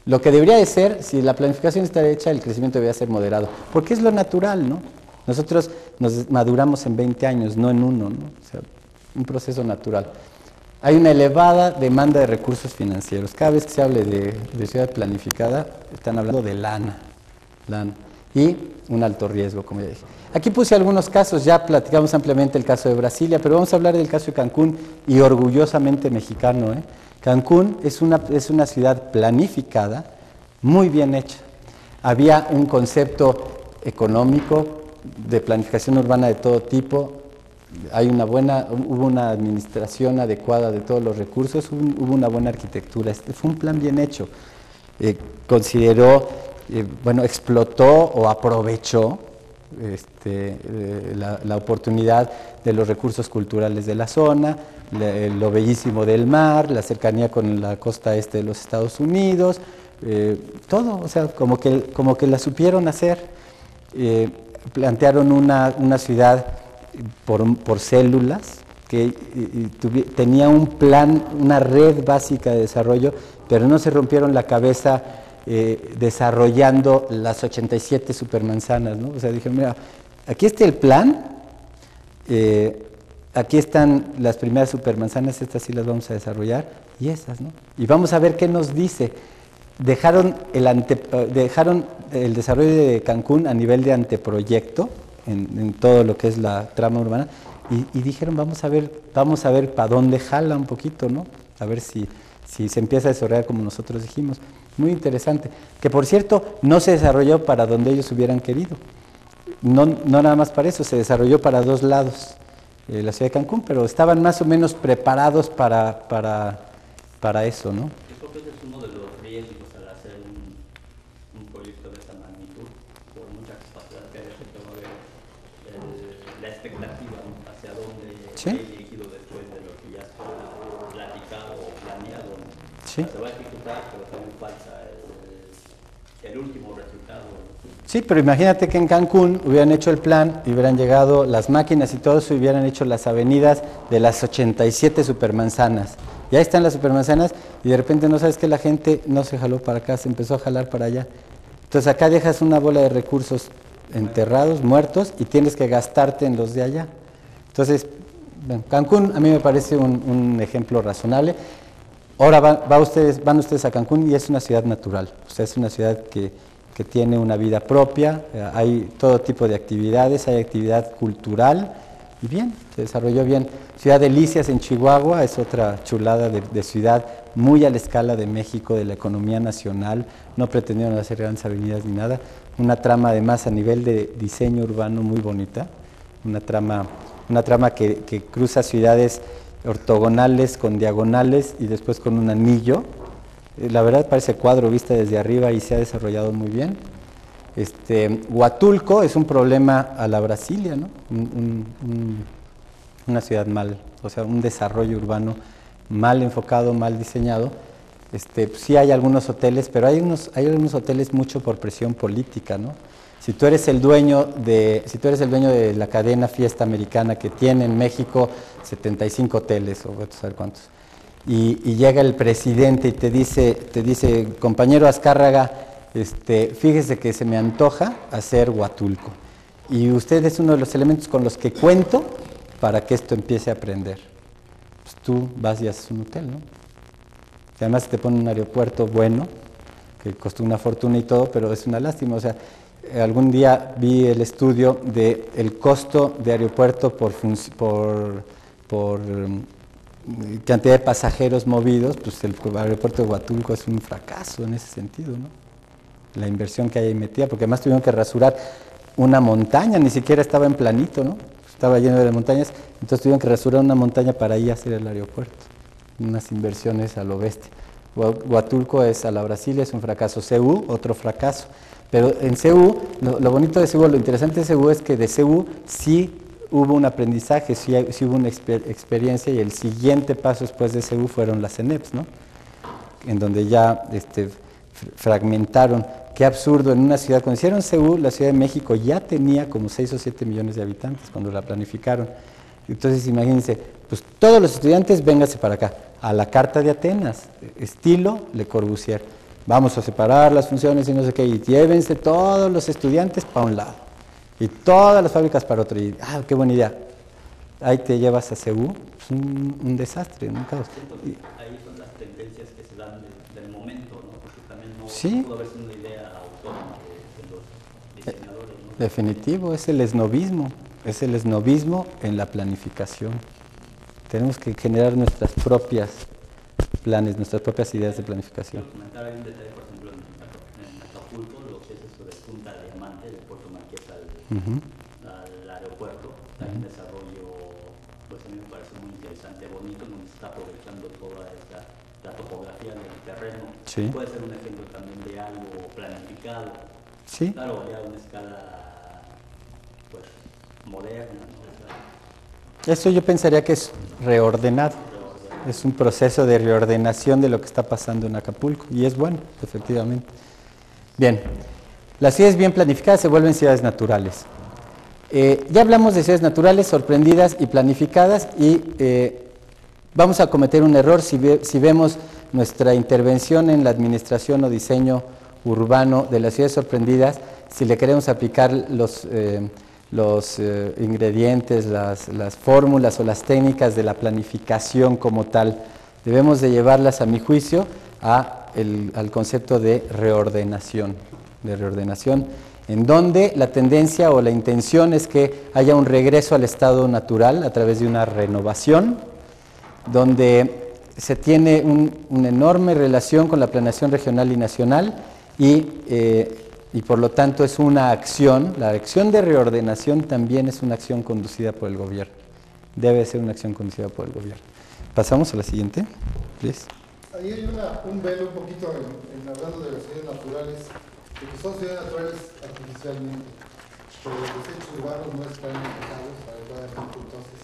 lo que debería de ser, si la planificación está hecha, el crecimiento debería ser moderado, porque es lo natural, ¿no? Nosotros nos maduramos en 20 años, no en uno, ¿no? O sea, un proceso natural. Hay una elevada demanda de recursos financieros. Cada vez que se hable de ciudad planificada, están hablando de lana, y un alto riesgo, como ya dije. Aquí puse algunos casos, ya platicamos ampliamente el caso de Brasilia, pero vamos a hablar del caso de Cancún, y orgullosamente mexicano, ¿eh? Cancún es una ciudad planificada, muy bien hecha. Había un concepto económico de planificación urbana de todo tipo, hubo una administración adecuada de todos los recursos, hubo una buena arquitectura, fue un plan bien hecho. Explotó o aprovechó la oportunidad de los recursos culturales de la zona, lo bellísimo del mar, la cercanía con la costa este de los Estados Unidos, todo, o sea, como que la supieron hacer. Plantearon una ciudad por células, que tenía un plan, una red básica de desarrollo, pero no se rompieron la cabeza desarrollando las 87 supermanzanas, ¿no? O sea, dije, mira, aquí está el plan, aquí están las primeras supermanzanas, estas sí las vamos a desarrollar, y esas, ¿no? Y vamos a ver qué nos dice. Dejaron el desarrollo de Cancún a nivel de anteproyecto, en todo lo que es la trama urbana, y dijeron, vamos a ver para dónde jala un poquito, ¿no? A ver si se empieza a desarrollar como nosotros dijimos. Muy interesante. Que por cierto, no se desarrolló para donde ellos hubieran querido. No nada más para eso, se desarrolló para dos lados, la ciudad de Cancún, pero estaban más o menos preparados para eso, ¿no? Yo creo que ese es uno de los riesgos al hacer un proyecto de esta magnitud, por mucha capacidad que haya, que va a haber la expectativa, ¿no? Hacia dónde ¿Sí? ir dirigido después de lo que ya está platicado o planeado, ¿no? Sí. Se va a ejecutar, pero también falta el último resultado. Sí, pero imagínate que en Cancún hubieran hecho el plan y hubieran llegado las máquinas y todo eso, y hubieran hecho las avenidas de las 87 supermanzanas. Y ahí están las supermanzanas, y de repente no sabes que la gente no se jaló para acá, se empezó a jalar para allá. Entonces acá dejas una bola de recursos enterrados, muertos, y tienes que gastarte en los de allá. Entonces, bueno, Cancún a mí me parece un ejemplo razonable. Ahora van ustedes a Cancún y es una ciudad natural, o sea, es una ciudad que tiene una vida propia, hay todo tipo de actividades, hay actividad cultural, y bien, se desarrolló bien. Ciudad Delicias en Chihuahua es otra chulada de ciudad, muy a la escala de México, de la economía nacional, no pretendieron hacer grandes avenidas ni nada, una trama además a nivel de diseño urbano muy bonita, una trama que cruza ciudades ortogonales con diagonales y después con un anillo. La verdad parece cuadro vista desde arriba y se ha desarrollado muy bien. Huatulco es un problema a la Brasilia, ¿no? Una ciudad un desarrollo urbano mal enfocado, mal diseñado. Sí hay algunos hoteles, pero hay algunos hoteles mucho por presión política, ¿no? Si tú eres el dueño de la cadena Fiesta Americana, que tiene en México 75 hoteles, o a saber cuántos, y llega el presidente y te dice, compañero Azcárraga, fíjese que se me antoja hacer Huatulco, y usted es uno de los elementos con los que cuento para que esto empiece a aprender. Pues tú vas y haces un hotel, ¿no? Y además te pone un aeropuerto bueno, que costó una fortuna y todo, pero es una lástima, o sea, algún día vi el estudio del costo de aeropuerto por cantidad de pasajeros movidos, pues el aeropuerto de Huatulco es un fracaso en ese sentido, ¿no? la inversión que hay ahí metida, porque además tuvieron que rasurar una montaña, ni siquiera estaba en planito, ¿no? Estaba lleno de montañas, entonces tuvieron que rasurar una montaña para ahí hacer el aeropuerto. Unas inversiones a lo bestia. Huatulco es a la Brasilia, es un fracaso. Ceú, otro fracaso. Pero en Ceú, lo bonito de Ceú, lo interesante de Ceú es que de Ceú sí hubo un aprendizaje, sí hubo una experiencia, y el siguiente paso después de Ceú fueron las CENEPs, ¿no? En donde ya fragmentaron. Qué absurdo, en una ciudad, cuando hicieron Ceú, la Ciudad de México ya tenía como 6 o 7 millones de habitantes cuando la planificaron. Entonces imagínense, pues todos los estudiantes vénganse para acá, a la Carta de Atenas, estilo Le Corbusier. Vamos a separar las funciones y no sé qué, y llévense todos los estudiantes para un lado, y todas las fábricas para otro. Y, qué buena idea. Ahí te llevas a Ceú, pues un desastre, un caos. Ahí son las tendencias que se dan del momento, ¿no? Porque también no Sí. pudo haber sido una idea autónoma de los diseñadores, ¿no? Definitivo, es el esnovismo en la planificación. Tenemos que generar nuestras propias planes, nuestras propias ideas de planificación. Quiero comentar, hay un detalle, por ejemplo, en Acapulco, lo que es eso de Punta Diamante, de Puerto Marqués al aeropuerto, hay un desarrollo, pues a mí me parece muy interesante, bonito, donde se está aprovechando toda la topografía del terreno. Sí. Puede ser un ejemplo también de algo planificado. Sí. Claro, ya a una escala, pues, moderna, ¿no? Eso yo pensaría que es reordenado. Es un proceso de reordenación de lo que está pasando en Acapulco, y es bueno, efectivamente. Bien, las ciudades bien planificadas se vuelven ciudades naturales. Ya hablamos de ciudades naturales, sorprendidas y planificadas, y vamos a cometer un error si vemos nuestra intervención en la administración o diseño urbano de las ciudades sorprendidas, si le queremos aplicar los ingredientes, las fórmulas o las técnicas de la planificación como tal. Debemos de llevarlas, a mi juicio, al concepto de reordenación, en donde la tendencia o la intención es que haya un regreso al estado natural a través de una renovación, donde se tiene una enorme relación con la planeación regional y nacional, y por lo tanto es una acción, la acción de reordenación también es una acción conducida por el gobierno, debe ser una acción conducida por el gobierno. Pasamos a la siguiente, please. Ahí hay un velo un poquito hablando de las ciudades naturales, que son ciudades naturales artificialmente, pero los desechos urbanos no están manejados adecuadamente, entonces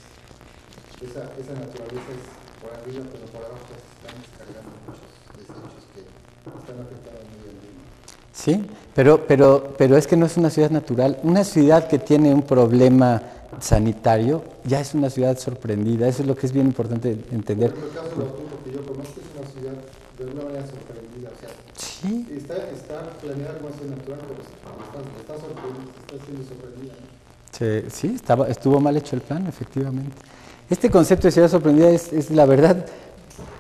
esa naturaleza es por arriba, pero por abajo se están descargando muchos desechos que están afectando al medio ambiente. Sí, pero es que no es una ciudad natural. Una ciudad que tiene un problema sanitario ya es una ciudad sorprendida. Eso es lo que es bien importante entender. Por ejemplo, el caso de Huatulco, que yo conozco, es una ciudad de una manera sorprendida. O sea, sí. Está planeada como ciudad natural, pero está sorprendida, está siendo sorprendida, ¿no? Sí, estuvo mal hecho el plan, efectivamente. Este concepto de ciudad sorprendida es la verdad.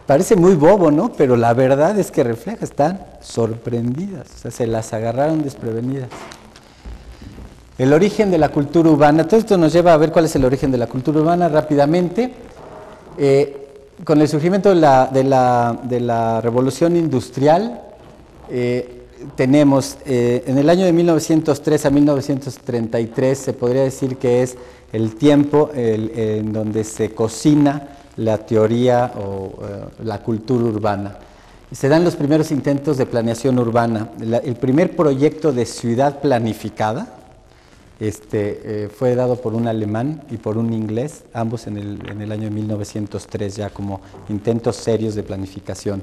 Parece muy bobo, ¿no? Pero la verdad es que refleja, están sorprendidas, o sea, se las agarraron desprevenidas. El origen de la cultura urbana, todo esto nos lleva a ver cuál es el origen de la cultura urbana rápidamente. Con el surgimiento de la revolución industrial, tenemos en el año de 1903 a 1933, se podría decir que es el tiempo en donde se cocina la teoría o la cultura urbana. Se dan los primeros intentos de planeación urbana. El primer proyecto de ciudad planificada fue dado por un alemán y por un inglés, ambos en el año de 1903, ya como intentos serios de planificación.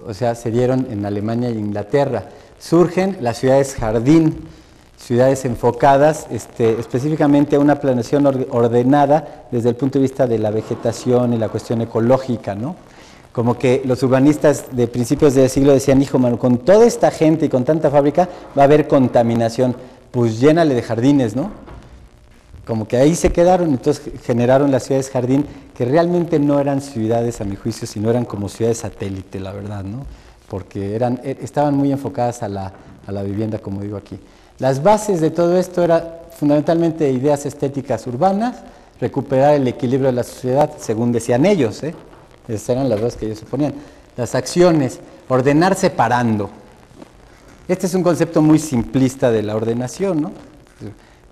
O sea, se dieron en Alemania e Inglaterra. Surgen las ciudades jardín, ciudades enfocadas específicamente a una planeación ordenada desde el punto de vista de la vegetación y la cuestión ecológica, ¿no? Como que los urbanistas de principios del siglo decían, hijo, mano, con toda esta gente y con tanta fábrica va a haber contaminación, pues llénale de jardines, ¿no? Como que ahí se quedaron, entonces generaron las ciudades jardín, que realmente no eran ciudades, a mi juicio, sino eran como ciudades satélite, la verdad, ¿no? Porque estaban muy enfocadas a la vivienda, como digo aquí. Las bases de todo esto eran fundamentalmente ideas estéticas urbanas, recuperar el equilibrio de la sociedad, según decían ellos, esas eran las bases que ellos se ponían. Las acciones, ordenar separando. Este es un concepto muy simplista de la ordenación, ¿no?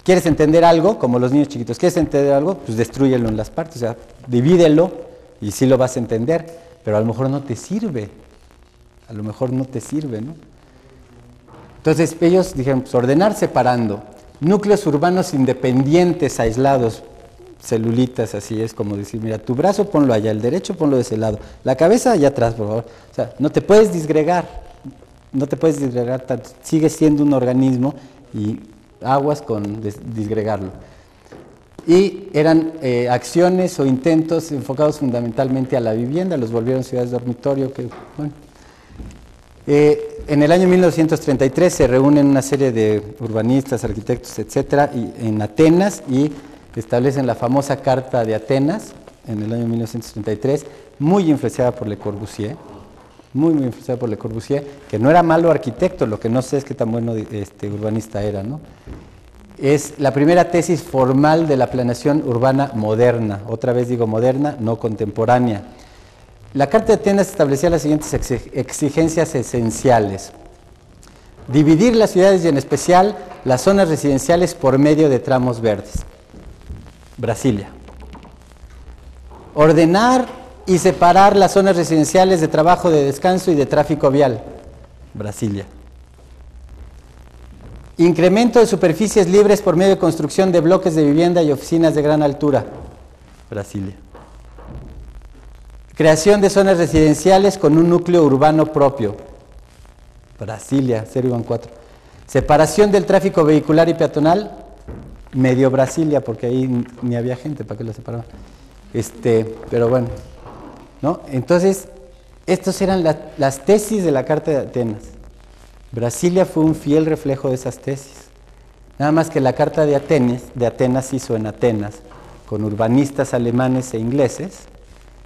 ¿Quieres entender algo? Como los niños chiquitos, ¿quieres entender algo? Pues destrúyelo en las partes, o sea, divídelo y sí lo vas a entender, pero a lo mejor no te sirve, a lo mejor no te sirve, ¿no? Entonces ellos dijeron, pues ordenar separando, núcleos urbanos independientes, aislados, celulitas, así es como decir, mira, tu brazo ponlo allá, el derecho ponlo de ese lado, la cabeza allá atrás, por favor. O sea, no te puedes disgregar, tanto, sigue siendo un organismo y aguas con disgregarlo. Y eran acciones o intentos enfocados fundamentalmente a la vivienda, los volvieron ciudades dormitorio, que bueno. En el año 1933 se reúnen una serie de urbanistas, arquitectos, etcétera, en Atenas y establecen la famosa Carta de Atenas en el año 1933, muy influenciada por Le Corbusier, muy influenciada por Le Corbusier, que no era malo arquitecto, lo que no sé es qué tan bueno urbanista era, ¿no? Es la primera tesis formal de la planeación urbana moderna, otra vez digo moderna, no contemporánea. La Carta de Atenas establecía las siguientes exigencias esenciales: dividir las ciudades y en especial las zonas residenciales por medio de tramos verdes. Brasilia. Ordenar y separar las zonas residenciales de trabajo, de descanso y de tráfico vial. Brasilia. Incremento de superficies libres por medio de construcción de bloques de vivienda y oficinas de gran altura. Brasilia. Creación de zonas residenciales con un núcleo urbano propio. Brasilia, 0,4. Separación del tráfico vehicular y peatonal. Medio Brasilia, porque ahí ni había gente, ¿para qué lo separaban? Pero bueno, ¿no? Entonces, estas eran las tesis de la Carta de Atenas. Brasilia fue un fiel reflejo de esas tesis. Nada más que la Carta de Atenas se hizo en Atenas, con urbanistas alemanes e ingleses,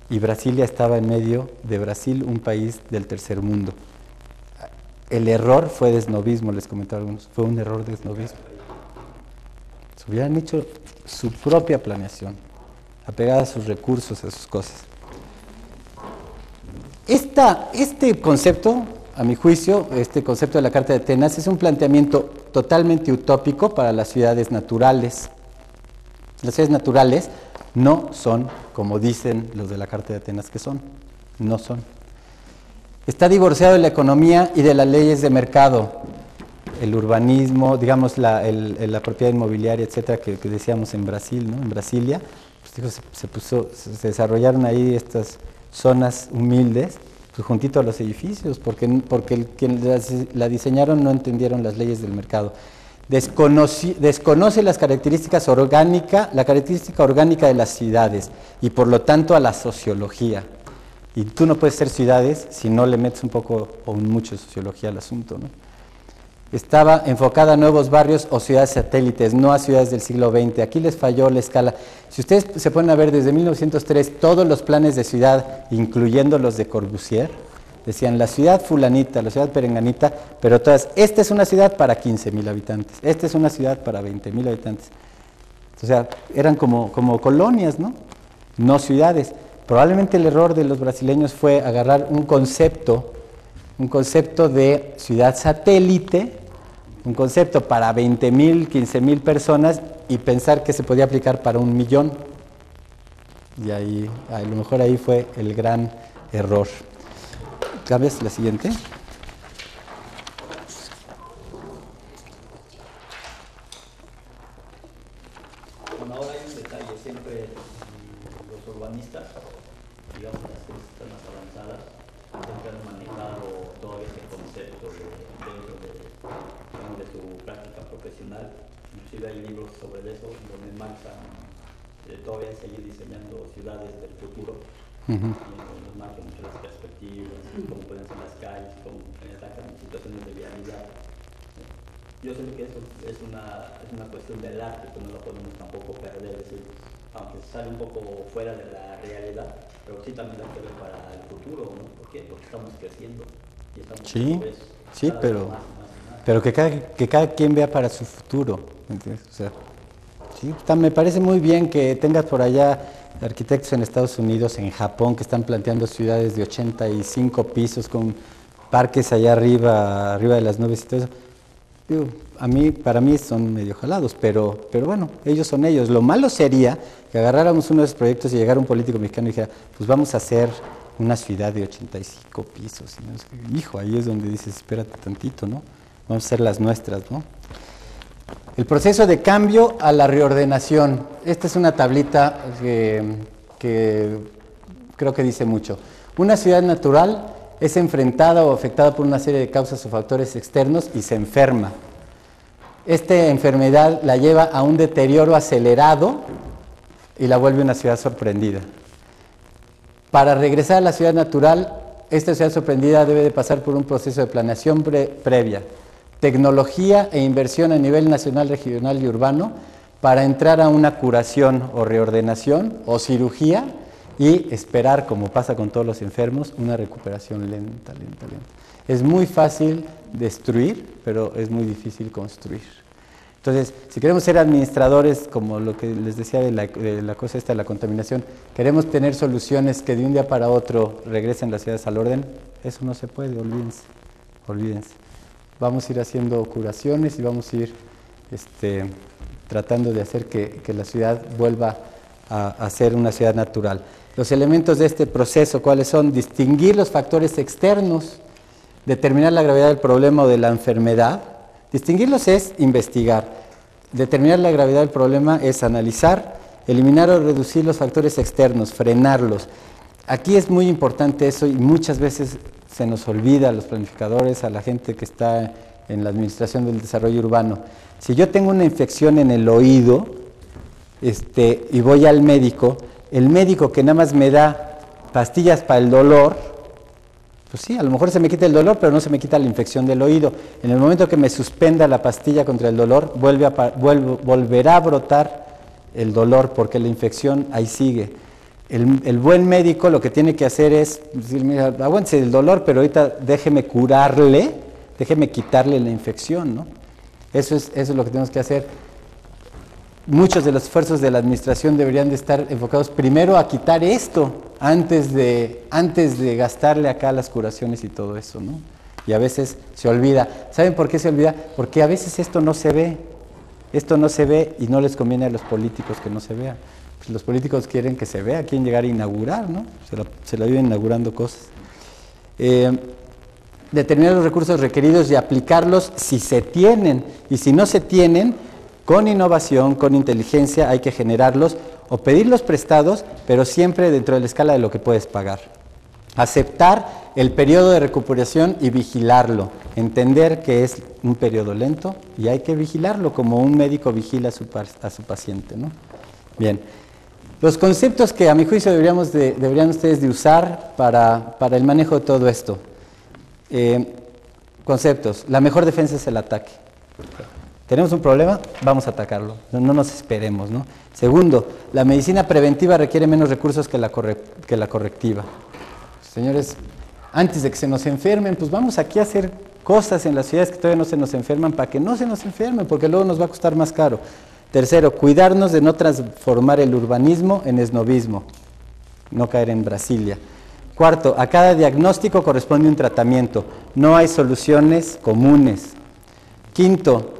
y Brasilia estaba en medio de Brasil, un país del tercer mundo. El error fue de esnovismo, les comentaba algunos, fue un error de esnovismo. Se hubieran hecho su propia planeación, apegada a sus recursos, a sus cosas. Este concepto, a mi juicio, este concepto de la Carta de Atenas es un planteamiento totalmente utópico para las ciudades naturales. Las ciudades naturales no son como dicen los de la Carta de Atenas que son, no son. Está divorciado de la economía y de las leyes de mercado. El urbanismo, digamos la propiedad inmobiliaria, etcétera, que decíamos en Brasil, ¿no? En Brasilia, pues, se desarrollaron ahí estas zonas humildes, pues, juntito a los edificios, porque quienes la diseñaron no entendieron las leyes del mercado. Desconoce la característica orgánica de las ciudades y por lo tanto a la sociología. Y tú no puedes ser ciudades si no le metes un poco o mucho sociología al asunto, ¿no? Estaba enfocada a nuevos barrios o ciudades satélites, no a ciudades del siglo XX. Aquí les falló la escala. Si ustedes se ponen a ver desde 1903, todos los planes de ciudad, incluyendo los de Corbusier, decían la ciudad fulanita, la ciudad perenganita, pero todas, esta es una ciudad para 15,000 habitantes, esta es una ciudad para 20,000 habitantes. O sea, eran como colonias, ¿no? No ciudades. Probablemente el error de los brasileños fue agarrar un concepto de ciudad satélite, un concepto para 20,000, 15,000 personas y pensar que se podía aplicar para 1,000,000. Y ahí, a lo mejor ahí fue el gran error. ¿Cambias la siguiente? Bueno, ahora hay un detalle, siempre los urbanistas, digamos las que están más avanzadas, siempre han manejado todo este concepto dentro de su práctica profesional. Inclusive hay libros sobre eso donde marcan todavía seguir diseñando ciudades del futuro. Nos marcan mucho las perspectivas, cómo pueden ser las calles, cómo atacan situaciones de vialidad. Yo sé que eso es una cuestión del arte, que no lo podemos tampoco perder, es decir, aunque sale un poco fuera de la realidad, pero sí también hay que ver para el futuro, ¿no? ¿Por qué? Porque estamos creciendo y estamos sí, pero que cada quien vea para su futuro, ¿entiendes? O sea, sí, me parece muy bien que tengas por allá arquitectos en Estados Unidos, en Japón, que están planteando ciudades de 85 pisos con parques allá arriba de las nubes y todo eso. Digo, para mí son medio jalados, pero bueno, ellos son ellos. Lo malo sería que agarráramos uno de esos proyectos y llegara un político mexicano y dijera, pues vamos a hacer una ciudad de 85 pisos. ¿No? Hijo, ahí es donde dices, espérate tantito, ¿no? Vamos a hacer las nuestras, ¿no? El proceso de cambio a la reordenación. Esta es una tablita que creo que dice mucho. Una ciudad natural es enfrentada o afectada por una serie de causas o factores externos y se enferma. Esta enfermedad la lleva a un deterioro acelerado y la vuelve una ciudad sorprendida. Para regresar a la ciudad natural, esta ciudad sorprendida debe de pasar por un proceso de planeación previa, tecnología e inversión a nivel nacional, regional y urbano para entrar a una curación o reordenación o cirugía y esperar, como pasa con todos los enfermos, una recuperación lenta. Es muy fácil destruir, pero es muy difícil construir. Entonces, si queremos ser administradores, como lo que les decía de la cosa esta de la contaminación, queremos tener soluciones que de un día para otro regresen las ciudades al orden, eso no se puede, olvídense. Vamos a ir haciendo curaciones y vamos a ir tratando de hacer que la ciudad vuelva a ser una ciudad natural. Los elementos de este proceso, ¿cuáles son? Distinguir los factores externos, determinar la gravedad del problema o de la enfermedad. Distinguirlos es investigar. Determinar la gravedad del problema es analizar, eliminar o reducir los factores externos, frenarlos. Aquí es muy importante eso y muchas veces se nos olvida a los planificadores, a la gente que está en la administración del desarrollo urbano. Si yo tengo una infección en el oído y voy al médico, el médico que nada más me da pastillas para el dolor, pues sí, a lo mejor se me quita el dolor, pero no se me quita la infección del oído. En el momento que me suspenda la pastilla contra el dolor, volverá a brotar el dolor porque la infección ahí sigue. El buen médico lo que tiene que hacer es decir, mira, aguántese el dolor, pero ahorita déjeme curarle, déjeme quitarle la infección, ¿no? Eso es lo que tenemos que hacer. Muchos de los esfuerzos de la administración deberían de estar enfocados primero a quitar esto, antes de gastarle acá las curaciones y todo eso, ¿no? Y a veces se olvida. ¿Saben por qué se olvida? Porque a veces esto no se ve y no les conviene a los políticos que no se vea. Pues los políticos quieren que se vea, quieren llegar a inaugurar, ¿no? Se la viven inaugurando cosas. Determinar los recursos requeridos y aplicarlos si se tienen, y si no se tienen, con innovación, con inteligencia hay que generarlos o pedirlos prestados, pero siempre dentro de la escala de lo que puedes pagar. Aceptar el periodo de recuperación y vigilarlo. Entender que es un periodo lento y hay que vigilarlo como un médico vigila a su paciente, ¿no? Bien. Los conceptos que a mi juicio deberían ustedes de usar para el manejo de todo esto. Conceptos. La mejor defensa es el ataque. Tenemos un problema, vamos a atacarlo, no nos esperemos, ¿no? Segundo, la medicina preventiva requiere menos recursos que la correctiva. Señores, antes de que se nos enfermen, pues vamos aquí a hacer cosas en las ciudades que todavía no se nos enferman para que no se nos enfermen, porque luego nos va a costar más caro. Tercero, cuidarnos de no transformar el urbanismo en esnovismo, no caer en Brasilia. Cuarto, a cada diagnóstico corresponde un tratamiento, no hay soluciones comunes. Quinto,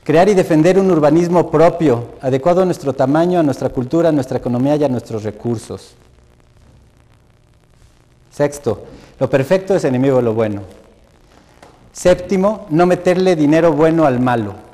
crear y defender un urbanismo propio, adecuado a nuestro tamaño, a nuestra cultura, a nuestra economía y a nuestros recursos. Sexto, lo perfecto es enemigo de lo bueno. Séptimo, no meterle dinero bueno al malo.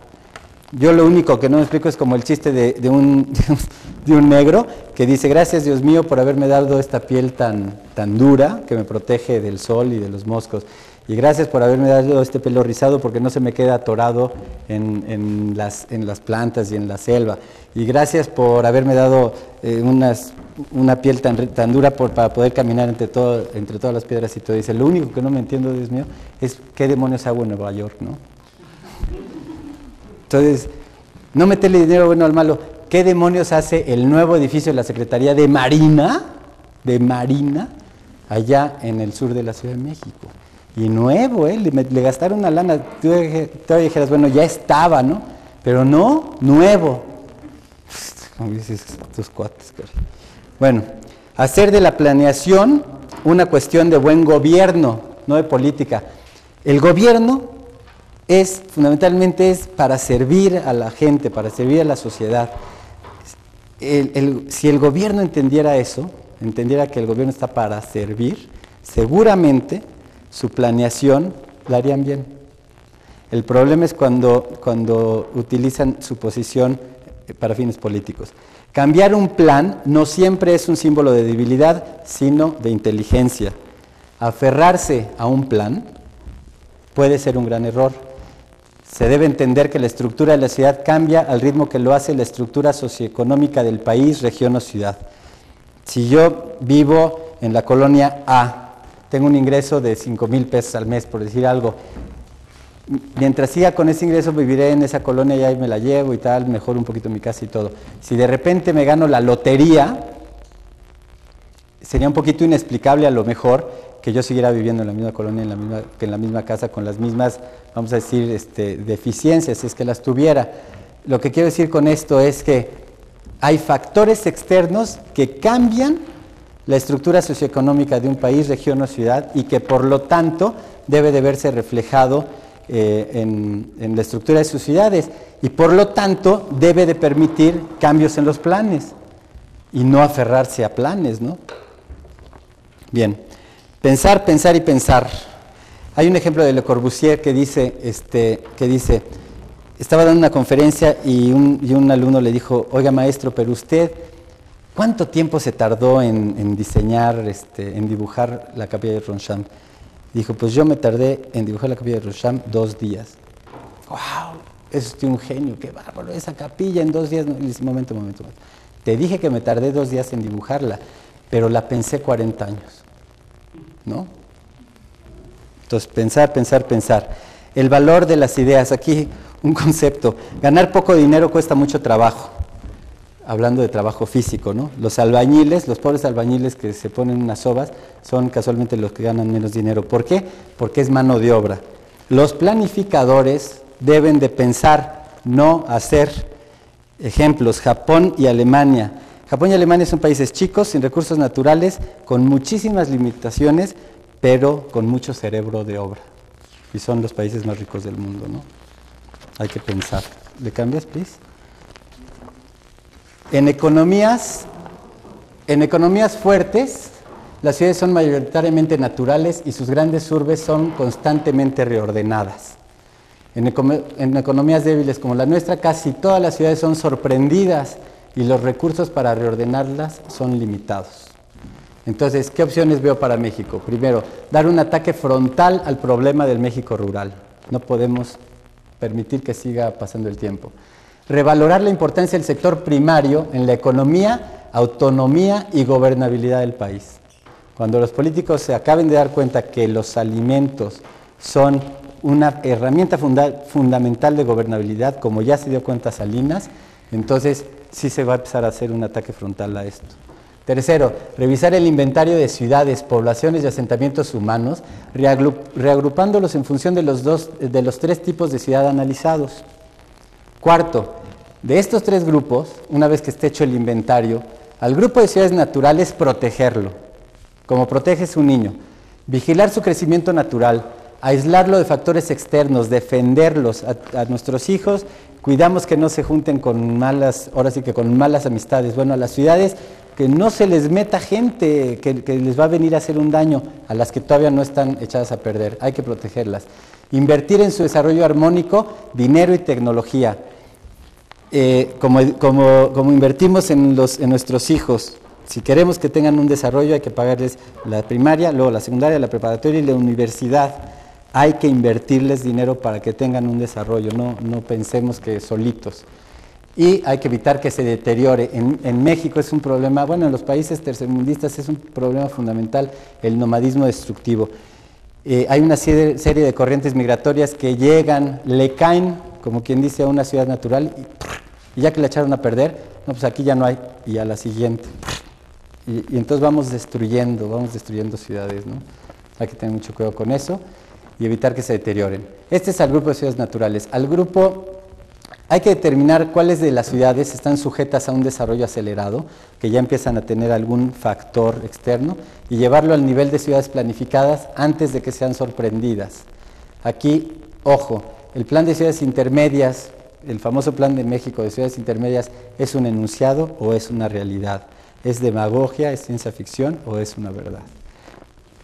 Yo lo único que no me explico es como el chiste de un negro que dice, gracias Dios mío por haberme dado esta piel tan dura que me protege del sol y de los moscos. Y gracias por haberme dado este pelo rizado porque no se me queda atorado en las plantas y en la selva. Y gracias por haberme dado una piel tan dura para poder caminar entre todas las piedras y todo. Dice, lo único que no me entiendo, Dios mío, es qué demonios hago en Nueva York, ¿no? Entonces, no meterle dinero bueno al malo. ¿Qué demonios hace el nuevo edificio de la Secretaría de Marina, allá en el sur de la Ciudad de México? Y nuevo, le gastaron una lana. Tú todavía dijeras, bueno, ya estaba, ¿no? Pero no, nuevo. Como dices, tus cuates, cara. Bueno, hacer de la planeación una cuestión de buen gobierno. no de política. El gobierno fundamentalmente es para servir a la gente, para servir a la sociedad. Si el gobierno entendiera eso, entendiera que el gobierno está para servir, seguramente su planeación la harían bien. El problema es cuando utilizan su posición para fines políticos. Cambiar un plan no siempre es un símbolo de debilidad, sino de inteligencia. Aferrarse a un plan puede ser un gran error. Se debe entender que la estructura de la ciudad cambia al ritmo que lo hace la estructura socioeconómica del país, región o ciudad. Si yo vivo en la colonia A, tengo un ingreso de 5,000 pesos al mes, por decir algo, mientras siga con ese ingreso viviré en esa colonia y ahí me la llevo y tal, mejoro un poquito mi casa y todo. Si de repente me gano la lotería, sería un poquito inexplicable a lo mejor que yo siguiera viviendo en la misma colonia, en la misma casa, con las mismas, vamos a decir, deficiencias, si es que las tuviera. Lo que quiero decir con esto es que hay factores externos que cambian la estructura socioeconómica de un país, región o ciudad, y que por lo tanto debe de verse reflejado en la estructura de sus ciudades, y por lo tanto debe de permitir cambios en los planes, y no aferrarse a planes, ¿no? Bien. Pensar, pensar y pensar. Hay un ejemplo de Le Corbusier que dice, estaba dando una conferencia y un alumno le dijo, oiga maestro, pero usted, ¿cuánto tiempo se tardó en diseñar, en dibujar la capilla de Ronchamp? Dijo, pues yo me tardé en dibujar la capilla de Ronchamp 2 días. ¡Wow! Eso es un genio, qué bárbaro, esa capilla en 2 días. No, dice, momento. Te dije que me tardé 2 días en dibujarla, pero la pensé 40 años. ¿No? Entonces, pensar. El valor de las ideas. Aquí un concepto. Ganar poco dinero cuesta mucho trabajo. Hablando de trabajo físico, ¿no? Los albañiles, los pobres albañiles que se ponen unas sobas, son casualmente los que ganan menos dinero. ¿Por qué? Porque es mano de obra. Los planificadores deben de pensar, no hacer. Ejemplos, Japón y Alemania. Japón y Alemania son países chicos, sin recursos naturales, con muchísimas limitaciones, pero con mucho cerebro de obra. Y son los países más ricos del mundo, ¿no? Hay que pensar. ¿Le cambias, please? En economías fuertes, las ciudades son mayoritariamente naturales y sus grandes urbes son constantemente reordenadas. En economías débiles como la nuestra, casi todas las ciudades son sorprendidas y los recursos para reordenarlas son limitados. Entonces, ¿qué opciones veo para México? Primero, dar un ataque frontal al problema del México rural. No podemos permitir que siga pasando el tiempo. Revalorar la importancia del sector primario en la economía, autonomía y gobernabilidad del país. Cuando los políticos se acaben de dar cuenta que los alimentos son una herramienta fundamental de gobernabilidad, como ya se dio cuenta Salinas, entonces sí se va a empezar a hacer un ataque frontal a esto. Tercero, revisar el inventario de ciudades, poblaciones y asentamientos humanos, reagrupándolos en función de los 3 tipos de ciudad analizados. Cuarto, de estos 3 grupos, una vez que esté hecho el inventario, al grupo de ciudades naturales protegerlo, como proteges un niño, vigilar su crecimiento natural, aislarlo de factores externos, defenderlos a nuestros hijos, cuidamos que no se junten con malas amistades. Bueno, a las ciudades que no se les meta gente que les va a venir a hacer un daño, a las que todavía no están echadas a perder, hay que protegerlas. Invertir en su desarrollo armónico, dinero y tecnología. Como invertimos en nuestros hijos, si queremos que tengan un desarrollo hay que pagarles la primaria, luego la secundaria, la preparatoria y la universidad. Hay que invertirles dinero para que tengan un desarrollo, no pensemos que solitos. Y hay que evitar que se deteriore. En México es un problema, bueno, en los países tercermundistas es un problema fundamental el nomadismo destructivo. Hay una serie de corrientes migratorias que llegan, le caen, como quien dice, a una ciudad natural y ya que la echaron a perder, no, pues aquí ya no hay, y a la siguiente. Y entonces vamos destruyendo ciudades, ¿no? Hay que tener mucho cuidado con eso y evitar que se deterioren. Este es al grupo de ciudades naturales. Al grupo Hay que determinar cuáles de las ciudades están sujetas a un desarrollo acelerado, que ya empiezan a tener algún factor externo, y llevarlo al nivel de ciudades planificadas antes de que sean sorprendidas. Aquí, ojo, el plan de ciudades intermedias, el famoso plan de México de ciudades intermedias, ¿es un enunciado o es una realidad? ¿Es demagogia, es ciencia ficción o es una verdad?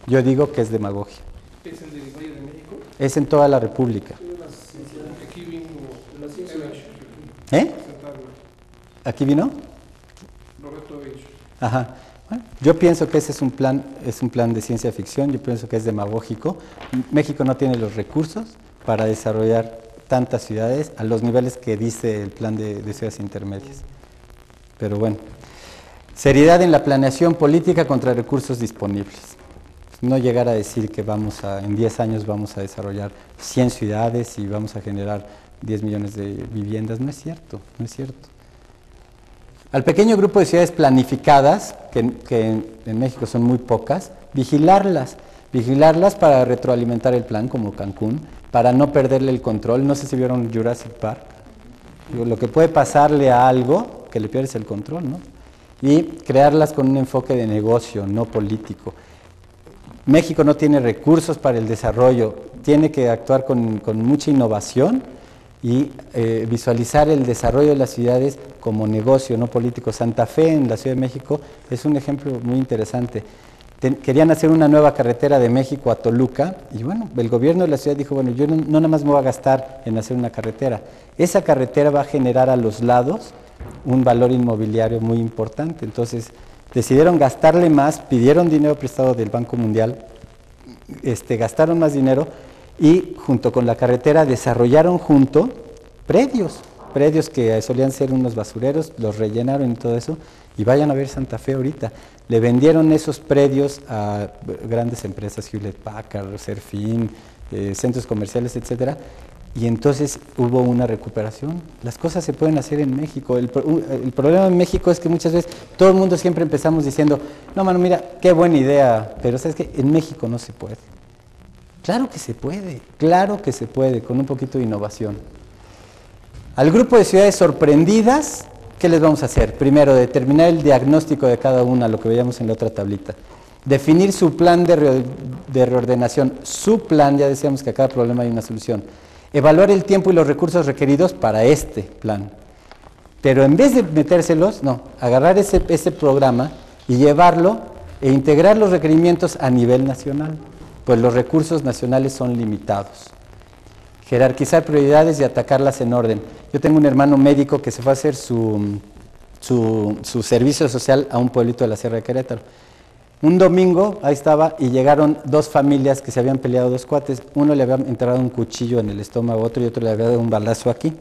Yo digo que es demagogia. ¿Es el del Valle de México? Es en toda la República. Aquí vino la ciencia. ¿Eh? ¿Aquí vino? Roberto H. Ajá. Bueno, yo pienso que ese es un plan de ciencia ficción, yo pienso que es demagógico. México no tiene los recursos para desarrollar tantas ciudades a los niveles que dice el plan de ciudades intermedias. Pero bueno, seriedad en la planeación política contra recursos disponibles. No llegar a decir que en 10 años vamos a desarrollar 100 ciudades y vamos a generar 10 millones de viviendas, no es cierto, no es cierto. Al pequeño grupo de ciudades planificadas, que en México son muy pocas, vigilarlas para retroalimentar el plan, como Cancún, para no perderle el control. No sé si vieron Jurassic Park. Lo que puede pasarle a algo, que le pierdes el control, ¿no? Y crearlas con un enfoque de negocio, no político. México no tiene recursos para el desarrollo, tiene que actuar con mucha innovación y visualizar el desarrollo de las ciudades como negocio, no político. Santa Fe, en la Ciudad de México, es un ejemplo muy interesante. Querían hacer una nueva carretera de México a Toluca y bueno, el gobierno de la ciudad dijo, bueno, yo no nada más me voy a gastar en hacer una carretera. Esa carretera va a generar a los lados un valor inmobiliario muy importante. Entonces, decidieron gastarle más, pidieron dinero prestado del Banco Mundial, gastaron más dinero y junto con la carretera desarrollaron predios que solían ser unos basureros, los rellenaron y todo eso, y vayan a ver Santa Fe ahorita. Le vendieron esos predios a grandes empresas, Hewlett Packard, Serfín, centros comerciales, etcétera, y entonces hubo una recuperación. Las cosas se pueden hacer en México. El problema en México es que muchas veces todo el mundo siempre empezamos diciendo, no, mano, mira, qué buena idea, pero ¿sabes qué? En México no se puede. Claro que se puede, con un poquito de innovación. Al grupo de ciudades sorprendidas, ¿qué les vamos a hacer? Primero, determinar el diagnóstico de cada una, lo que veíamos en la otra tablita. Definir su plan de reordenación. Su plan, ya decíamos que a cada problema hay una solución. Evaluar el tiempo y los recursos requeridos para este plan. Pero en vez de metérselos, no, agarrar ese programa y llevarlo e integrar los requerimientos a nivel nacional, pues los recursos nacionales son limitados. Jerarquizar prioridades y atacarlas en orden. Yo tengo un hermano médico que se fue a hacer su servicio social a un pueblito de la Sierra de Querétaro. Un domingo, ahí estaba, y llegaron dos familias que se habían peleado, dos cuates. Uno le había enterrado un cuchillo en el estómago a otro y otro le había dado un balazo aquí,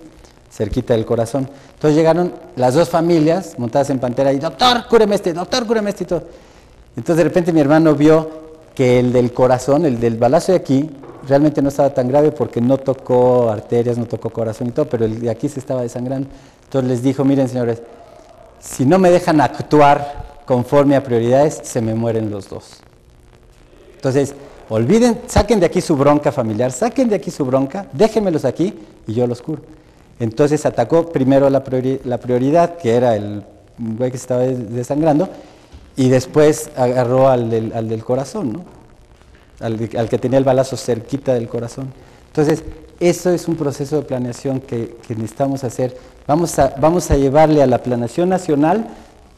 cerquita del corazón. Entonces llegaron las dos familias montadas en pantera y, doctor, cúreme y todo. Entonces de repente mi hermano vio que el del corazón, el del balazo de aquí, realmente no estaba tan grave porque no tocó arterias, no tocó corazón y todo, pero el de aquí se estaba desangrando. Entonces les dijo, miren señores, si no me dejan actuar conforme a prioridades, se me mueren los dos. Entonces, saquen de aquí su bronca familiar, déjenmelos aquí y yo los curo. Entonces atacó primero la prioridad, que era el güey que se estaba desangrando, y después agarró al del corazón, ¿no? Al que tenía el balazo cerquita del corazón. Entonces, eso es un proceso de planeación que necesitamos hacer. Vamos a llevarle a la planeación nacional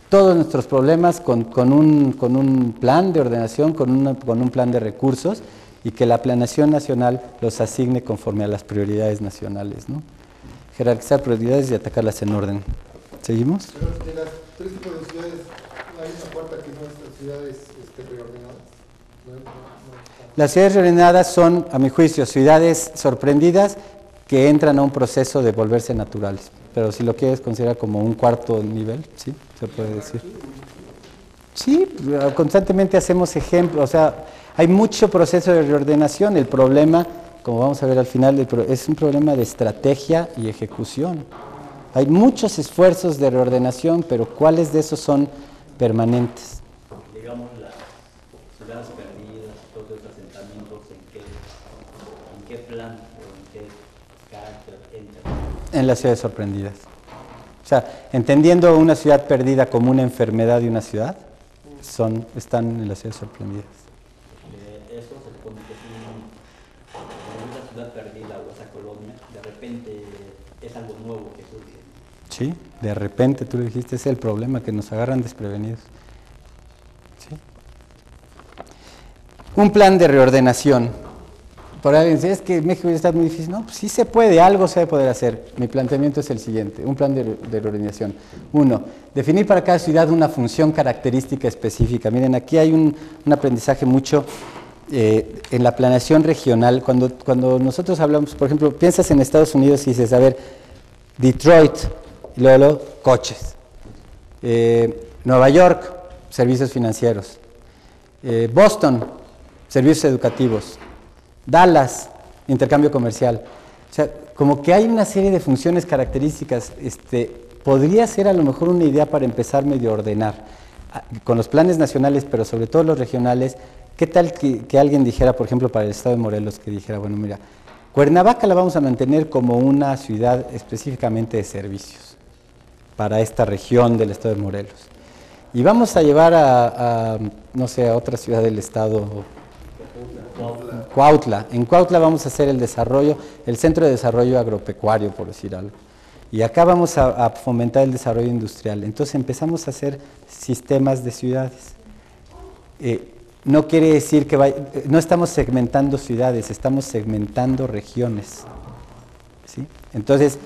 todos nuestros problemas con un plan de ordenación, con un plan de recursos, y que la planeación nacional los asigne conforme a las prioridades nacionales, ¿no? Jerarquizar prioridades y atacarlas en orden. ¿Seguimos? Pero de las tres tipos de ciudades, hay una cuarta que no es las ciudades reordenadas. Las ciudades reordenadas son, a mi juicio, ciudades sorprendidas que entran a un proceso de volverse naturales. Pero si lo quieres considerar como un cuarto nivel, sí, se puede decir. Sí, constantemente hacemos ejemplos, o sea, hay mucho proceso de reordenación. El problema, como vamos a ver al final, es un problema de estrategia y ejecución. Hay muchos esfuerzos de reordenación, pero ¿cuáles de esos son permanentes? Digamos, las ciudades perdidas, todos los asentamientos, ¿en qué plan o en qué carácter en las ciudades sorprendidas. O sea, entendiendo una ciudad perdida como una enfermedad de una ciudad, están en las ciudades sorprendidas. Eso se supone que una ciudad perdida o esa colonia, de repente es algo nuevo que surge. Sí, de repente, tú lo dijiste, ese es el problema, que nos agarran desprevenidos. ¿Sí? Un plan de reordenación. Por alguien dice, es que México ya está muy difícil. No, pues sí se puede, algo se debe poder hacer. Mi planteamiento es el siguiente, un plan de reordenación. 1, definir para cada ciudad una función característica específica. Miren, aquí hay un aprendizaje mucho en la planeación regional. Cuando nosotros hablamos, por ejemplo, piensas en Estados Unidos y dices, a ver, Detroit, y luego coches. Nueva York, servicios financieros. Boston, servicios educativos. Dallas, intercambio comercial. O sea, como que hay una serie de funciones características, podría ser a lo mejor una idea para empezar medio a ordenar. Con los planes nacionales, pero sobre todo los regionales, ¿qué tal que alguien dijera, por ejemplo, para el estado de Morelos, que dijera, bueno, mira, Cuernavaca la vamos a mantener como una ciudad específicamente de servicios para esta región del estado de Morelos. Y vamos a llevar no sé, a otra ciudad del estado, Cuautla. En Cuautla vamos a hacer el desarrollo, el centro de desarrollo agropecuario, por decir algo. Y acá vamos a fomentar el desarrollo industrial. Entonces empezamos a hacer sistemas de ciudades. No quiere decir que no estamos segmentando ciudades, estamos segmentando regiones. ¿Sí? Entonces,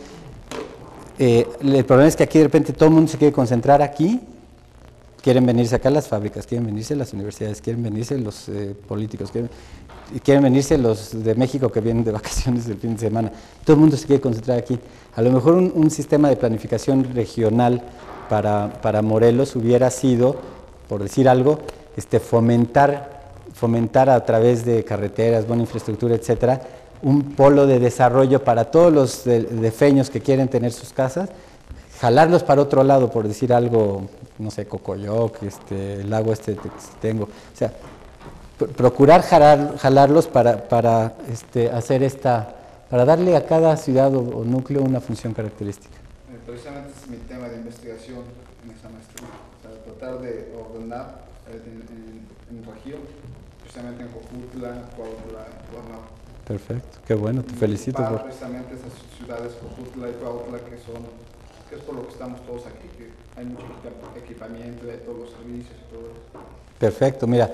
el problema es que aquí de repente todo el mundo se quiere concentrar aquí. Quieren venirse acá las fábricas, quieren venirse las universidades, quieren venirse los políticos, quieren venirse los de México que vienen de vacaciones el fin de semana. Todo el mundo se quiere concentrar aquí. A lo mejor un sistema de planificación regional para Morelos hubiera sido, por decir algo, fomentar a través de carreteras, buena infraestructura, etcétera, un polo de desarrollo para todos los defeños que quieren tener sus casas, jalarlos para otro lado, por decir algo, no sé, Cocoyoc, el lago que tengo, o sea, procurar jalarlos para hacer para darle a cada ciudad o núcleo una función característica. Precisamente es mi tema de investigación en esa maestría, o sea, tratar de ordenar en región, precisamente en Jojutla, Cuautla, Cuernavaca. Perfecto, qué bueno, te felicito. Para precisamente esas ciudades, Jojutla y Cuautla, que es por lo que estamos todos aquí, que hay mucho equipamiento, hay todos los servicios y todo eso. Perfecto, mira,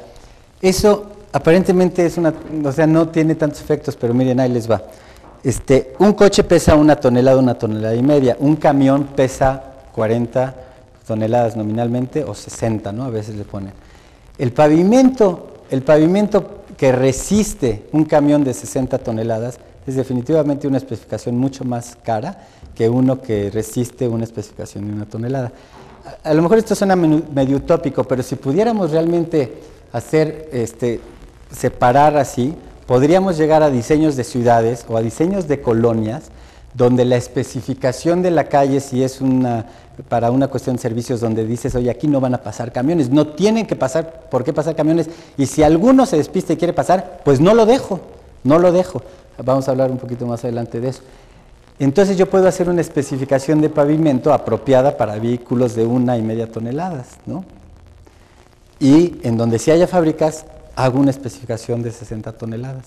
eso aparentemente o sea, no tiene tantos efectos, pero miren, ahí les va. Un coche pesa 1 tonelada y media, un camión pesa 40 toneladas nominalmente o 60, ¿no? A veces le ponen. El pavimento que resiste un camión de 60 toneladas es definitivamente una especificación mucho más cara que uno que resiste una especificación de 1 tonelada. A lo mejor esto suena medio utópico, pero si pudiéramos realmente hacer, separar así, podríamos llegar a diseños de ciudades o a diseños de colonias donde la especificación de la calle, si es para una cuestión de servicios, donde dices, oye, aquí no van a pasar camiones, no tienen que pasar, ¿por qué pasar camiones? Y si alguno se despista y quiere pasar, pues no lo dejo. Vamos a hablar un poquito más adelante de eso. Entonces yo puedo hacer una especificación de pavimento apropiada para vehículos de 1,5 toneladas, ¿no? Y en donde sí haya fábricas, hago una especificación de 60 toneladas.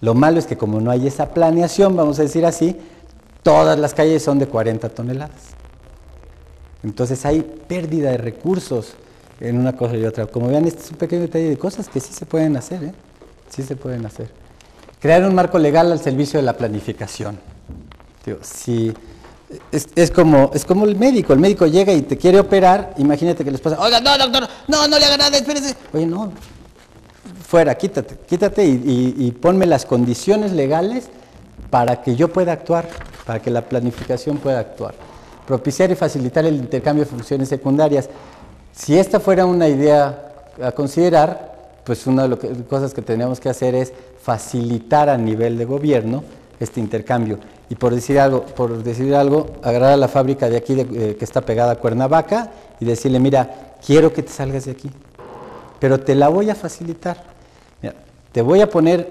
Lo malo es que como no hay esa planeación, vamos a decir así, todas las calles son de 40 toneladas. Entonces hay pérdida de recursos en una cosa y otra. Como vean, este es un pequeño detalle de cosas que sí se pueden hacer, ¿eh? Sí se pueden hacer. Crear un marco legal al servicio de la planificación. Si es como el médico llega y te quiere operar, imagínate que les pasa, oiga, no, doctor, no le haga nada, espérese. Oye, no, fuera, quítate y ponme las condiciones legales para que yo pueda actuar, para que la planificación pueda actuar. Propiciar y facilitar el intercambio de funciones secundarias. Si esta fuera una idea a considerar, pues una de las cosas que tenemos que hacer es facilitar a nivel de gobierno este intercambio. Y por decir algo, agarrar a la fábrica de aquí que está pegada a Cuernavaca y decirle, mira, quiero que te salgas de aquí, pero te la voy a facilitar. Mira, te voy a poner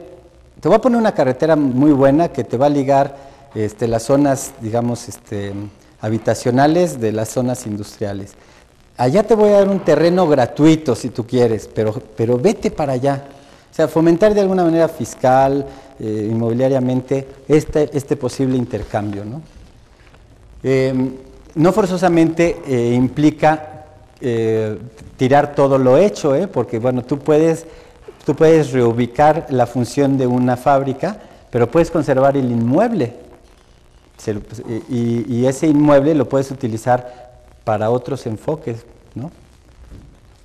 una carretera muy buena que te va a ligar las zonas, digamos, habitacionales de las zonas industriales. Allá te voy a dar un terreno gratuito si tú quieres, pero vete para allá. O sea, fomentar de alguna manera fiscal, inmobiliariamente, este posible intercambio, ¿no? No forzosamente implica tirar todo lo hecho, porque bueno, tú puedes reubicar la función de una fábrica, pero puedes conservar el inmueble, y ese inmueble lo puedes utilizar para otros enfoques, ¿no?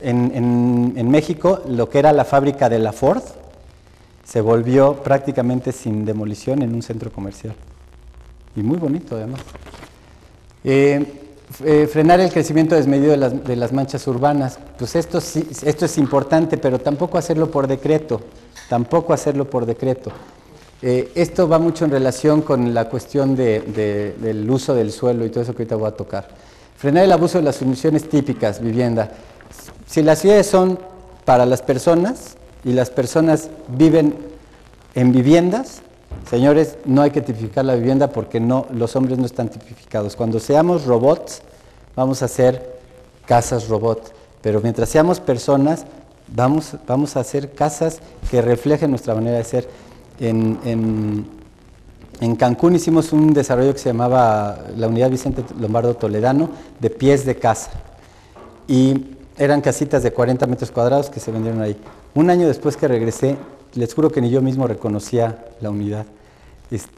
En México, lo que era la fábrica de la Ford se volvió prácticamente sin demolición en un centro comercial, y muy bonito además. Frenar el crecimiento desmedido de las manchas urbanas, pues esto es importante, pero tampoco hacerlo por decreto, esto va mucho en relación con la cuestión del uso del suelo y todo eso que ahorita voy a tocar. Frenar el abuso de las funciones típicas, vivienda. Si las ciudades son para las personas y las personas viven en viviendas, señores, no hay que tipificar la vivienda porque los hombres no están tipificados. Cuando seamos robots, vamos a hacer casas robot, pero mientras seamos personas, vamos a hacer casas que reflejen nuestra manera de ser. En Cancún hicimos un desarrollo que se llamaba la Unidad Vicente Lombardo Toledano, de pies de casa, y eran casitas de 40 metros cuadrados que se vendieron ahí. Un año después que regresé, les juro que ni yo mismo reconocía la unidad.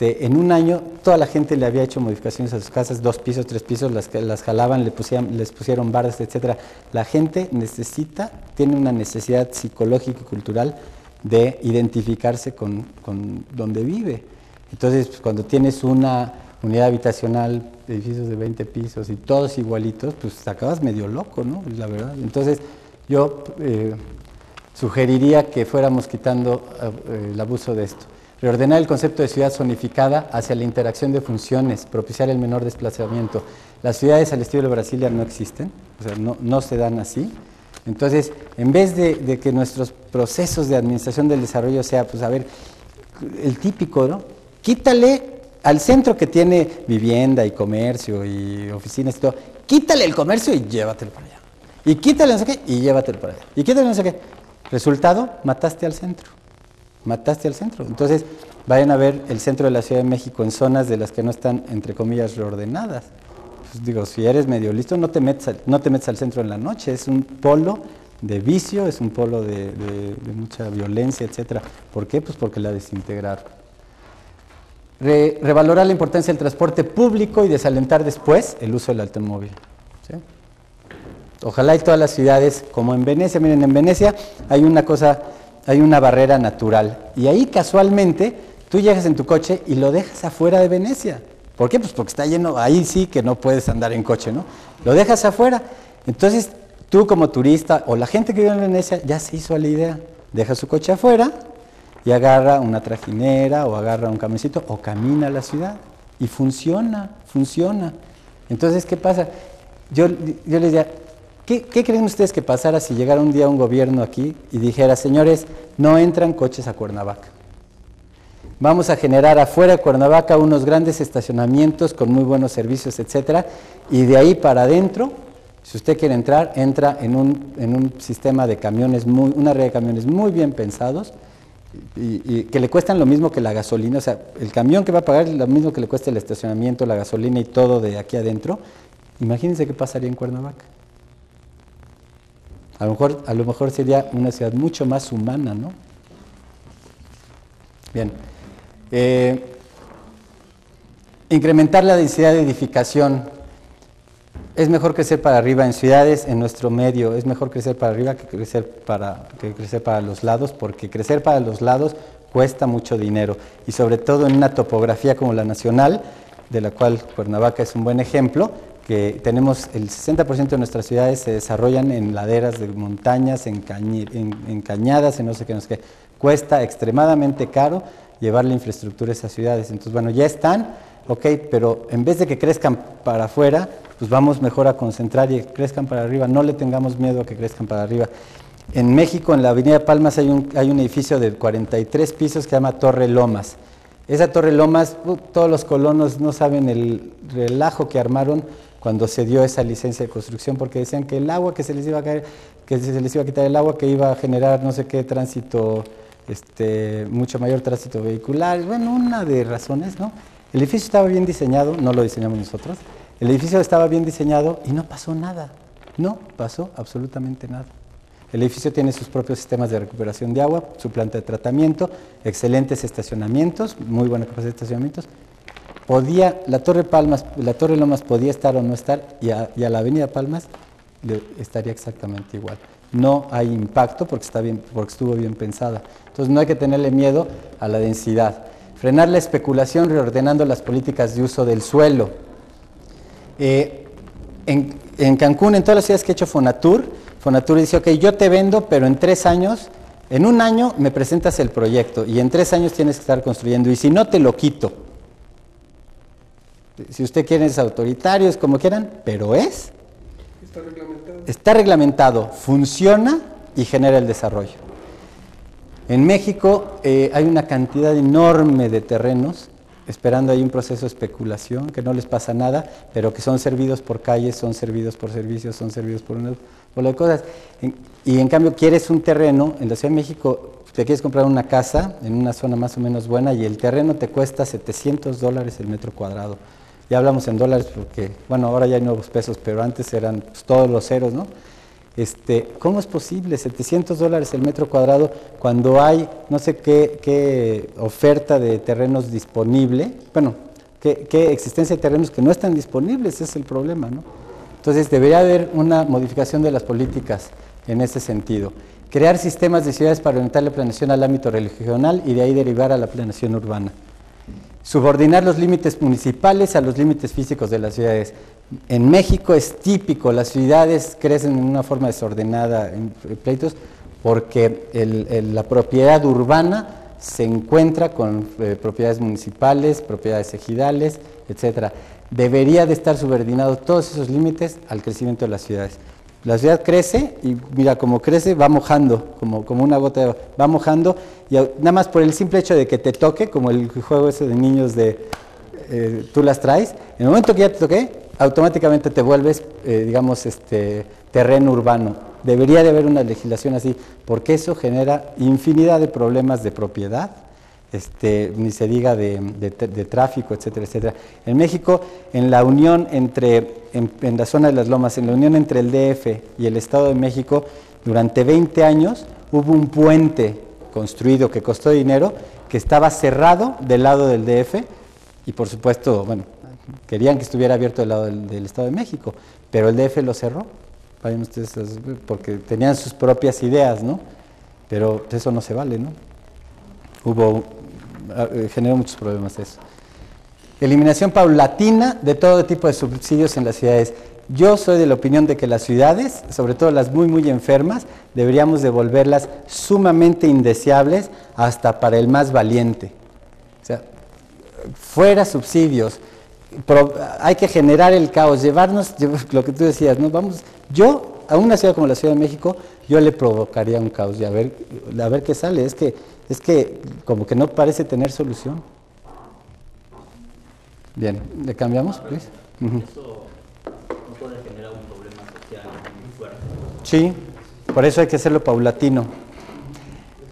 En un año toda la gente le había hecho modificaciones a sus casas, 2 pisos, 3 pisos, las jalaban, les pusieron bardas, etc. La gente tiene una necesidad psicológica y cultural de identificarse con donde vive. Entonces, pues, cuando tienes una unidad habitacional, edificios de 20 pisos y todos igualitos, pues te acabas medio loco, ¿no? La verdad. Entonces, yo sugeriría que fuéramos quitando el abuso de esto. Reordenar el concepto de ciudad zonificada hacia la interacción de funciones, propiciar el menor desplazamiento. Las ciudades al estilo de Brasilia no existen, o sea, no se dan así. Entonces, en vez de que nuestros procesos de administración del desarrollo sea, pues a ver, el típico, ¿no? Quítale al centro que tiene vivienda y comercio y oficinas y todo, quítale el comercio y llévatelo para allá. Y quítale no sé qué y llévatelo para allá. Y quítale no sé qué. Resultado, mataste al centro. Entonces, vayan a ver el centro de la Ciudad de México en zonas de las que no están, entre comillas, reordenadas. Pues digo, si eres medio listo, no te metas al centro en la noche. Es un polo de vicio, es un polo de mucha violencia, etcétera. ¿Por qué? Pues porque la desintegraron. Revalorar la importancia del transporte público y desalentar después el uso del automóvil, ¿sí? Ojalá y todas las ciudades, como en Venecia, miren, en Venecia hay una barrera natural, y ahí casualmente tú llegas en tu coche y lo dejas afuera de Venecia. ¿Por qué? Pues porque está lleno, ahí sí que no puedes andar en coche, ¿no? Lo dejas afuera. Entonces, tú como turista o la gente que vive en Venecia ya se hizo a la idea, deja su coche afuera y agarra una trajinera o agarra un camioncito o camina a la ciudad y funciona. Entonces, ¿qué pasa? Yo les diría, ¿qué creen ustedes que pasara si llegara un día un gobierno aquí y dijera, señores, no entran coches a Cuernavaca? Vamos a generar afuera de Cuernavaca unos grandes estacionamientos con muy buenos servicios, etcétera, y de ahí para adentro, si usted quiere entrar, entra en un sistema de camiones, una red de camiones muy bien pensados, y que le cuestan lo mismo que la gasolina. O sea, el camión que va a pagar es lo mismo que le cuesta el estacionamiento, la gasolina y todo de aquí adentro. Imagínense qué pasaría en Cuernavaca. A lo mejor sería una ciudad mucho más humana, ¿no? Bien. Incrementar la densidad de edificación. Es mejor crecer para arriba en ciudades, en nuestro medio. Es mejor crecer para arriba que crecer para los lados, porque crecer para los lados cuesta mucho dinero. Y sobre todo en una topografía como la nacional, de la cual Cuernavaca es un buen ejemplo, que tenemos el 60% de nuestras ciudades se desarrollan en laderas de montañas, en cañadas, en no sé qué. Cuesta extremadamente caro llevar la infraestructura a esas ciudades. Entonces, bueno, ya están, ok, pero en vez de que crezcan para afuera, pues vamos mejor a concentrar y que crezcan para arriba. No le tengamos miedo a que crezcan para arriba. En México, en la Avenida Palmas, hay un edificio de 43 pisos que se llama Torre Lomas. Esa Torre Lomas, todos los colonos no saben el relajo que armaron cuando se dio esa licencia de construcción, porque decían que el agua que se les iba a caer, que se les iba a quitar el agua, que iba a generar no sé qué tránsito, mucho mayor tránsito vehicular, bueno, una de razones, ¿no? El edificio estaba bien diseñado, no lo diseñamos nosotros, el edificio estaba bien diseñado y no pasó nada, no pasó absolutamente nada. El edificio tiene sus propios sistemas de recuperación de agua, su planta de tratamiento, excelentes estacionamientos, muy buena capacidad de estacionamientos. La Torre Lomas podía estar o no estar, y a la Avenida Palmas estaría exactamente igual. No hay impacto porque estuvo bien pensada. Entonces no hay que tenerle miedo a la densidad. Frenar la especulación reordenando las políticas de uso del suelo. En Cancún, en todas las ciudades que ha hecho Fonatur dice, ok, yo te vendo, pero en 3 años, en 1 año me presentas el proyecto y en 3 años tienes que estar construyendo, y si no te lo quito. Si usted quiere es autoritario, es como quieran, pero está reglamentado. Está reglamentado, funciona y genera el desarrollo. En México hay una cantidad enorme de terrenos esperando ahí un proceso de especulación, que no les pasa nada, pero que son servidos por calles, son servidos por servicios, son servidos por una bola de cosas. Y en cambio quieres un terreno, en la Ciudad de México te quieres comprar una casa en una zona más o menos buena y el terreno te cuesta $700 el metro cuadrado. Ya hablamos en dólares porque, bueno, ahora ya hay nuevos pesos, pero antes eran pues, todos los ceros, ¿no? ¿Cómo es posible $700 el metro cuadrado cuando hay no sé qué oferta de terrenos disponible? Bueno, qué existencia de terrenos que no están disponibles, ese es el problema, ¿no? Entonces debería haber una modificación de las políticas en ese sentido. Crear sistemas de ciudades para orientar la planeación al ámbito regional y de ahí derivar a la planeación urbana. Subordinar los límites municipales a los límites físicos de las ciudades. En México es típico, las ciudades crecen en una forma desordenada en pleitos porque la propiedad urbana se encuentra con propiedades municipales, propiedades ejidales, etc. Debería de estar subordinado todos esos límites al crecimiento de las ciudades. La ciudad crece y mira, como crece va mojando, como una gota de agua, va mojando y nada más por el simple hecho de que te toque, como el juego ese de niños de tú las traes, en el momento que ya te toqué, automáticamente te vuelves, terreno urbano. Debería de haber una legislación así, porque eso genera infinidad de problemas de propiedad, ni se diga de tráfico, etcétera, etcétera. En México, en la unión en la zona de las Lomas, en la unión entre el DF y el Estado de México, durante 20 años hubo un puente construido que costó dinero, que estaba cerrado del lado del DF, y por supuesto, bueno, querían que estuviera abierto del lado del Estado de México, pero el DF lo cerró, vayan ustedes, porque tenían sus propias ideas, ¿no? Pero eso no se vale, ¿no? Generó muchos problemas eso. Eliminación paulatina de todo tipo de subsidios en las ciudades. Yo soy de la opinión de que las ciudades, sobre todo las muy, muy enfermas, deberíamos devolverlas sumamente indeseables hasta para el más valiente. O sea, fuera subsidios, hay que generar el caos, llevarnos, lo que tú decías, ¿no? Yo, a una ciudad como la Ciudad de México, yo le provocaría un caos y a ver qué sale. Es que como que no parece tener solución. Bien, ¿le cambiamos, Luis? Eso no puede generar un problema social muy fuerte. Sí, por eso hay que hacerlo paulatino.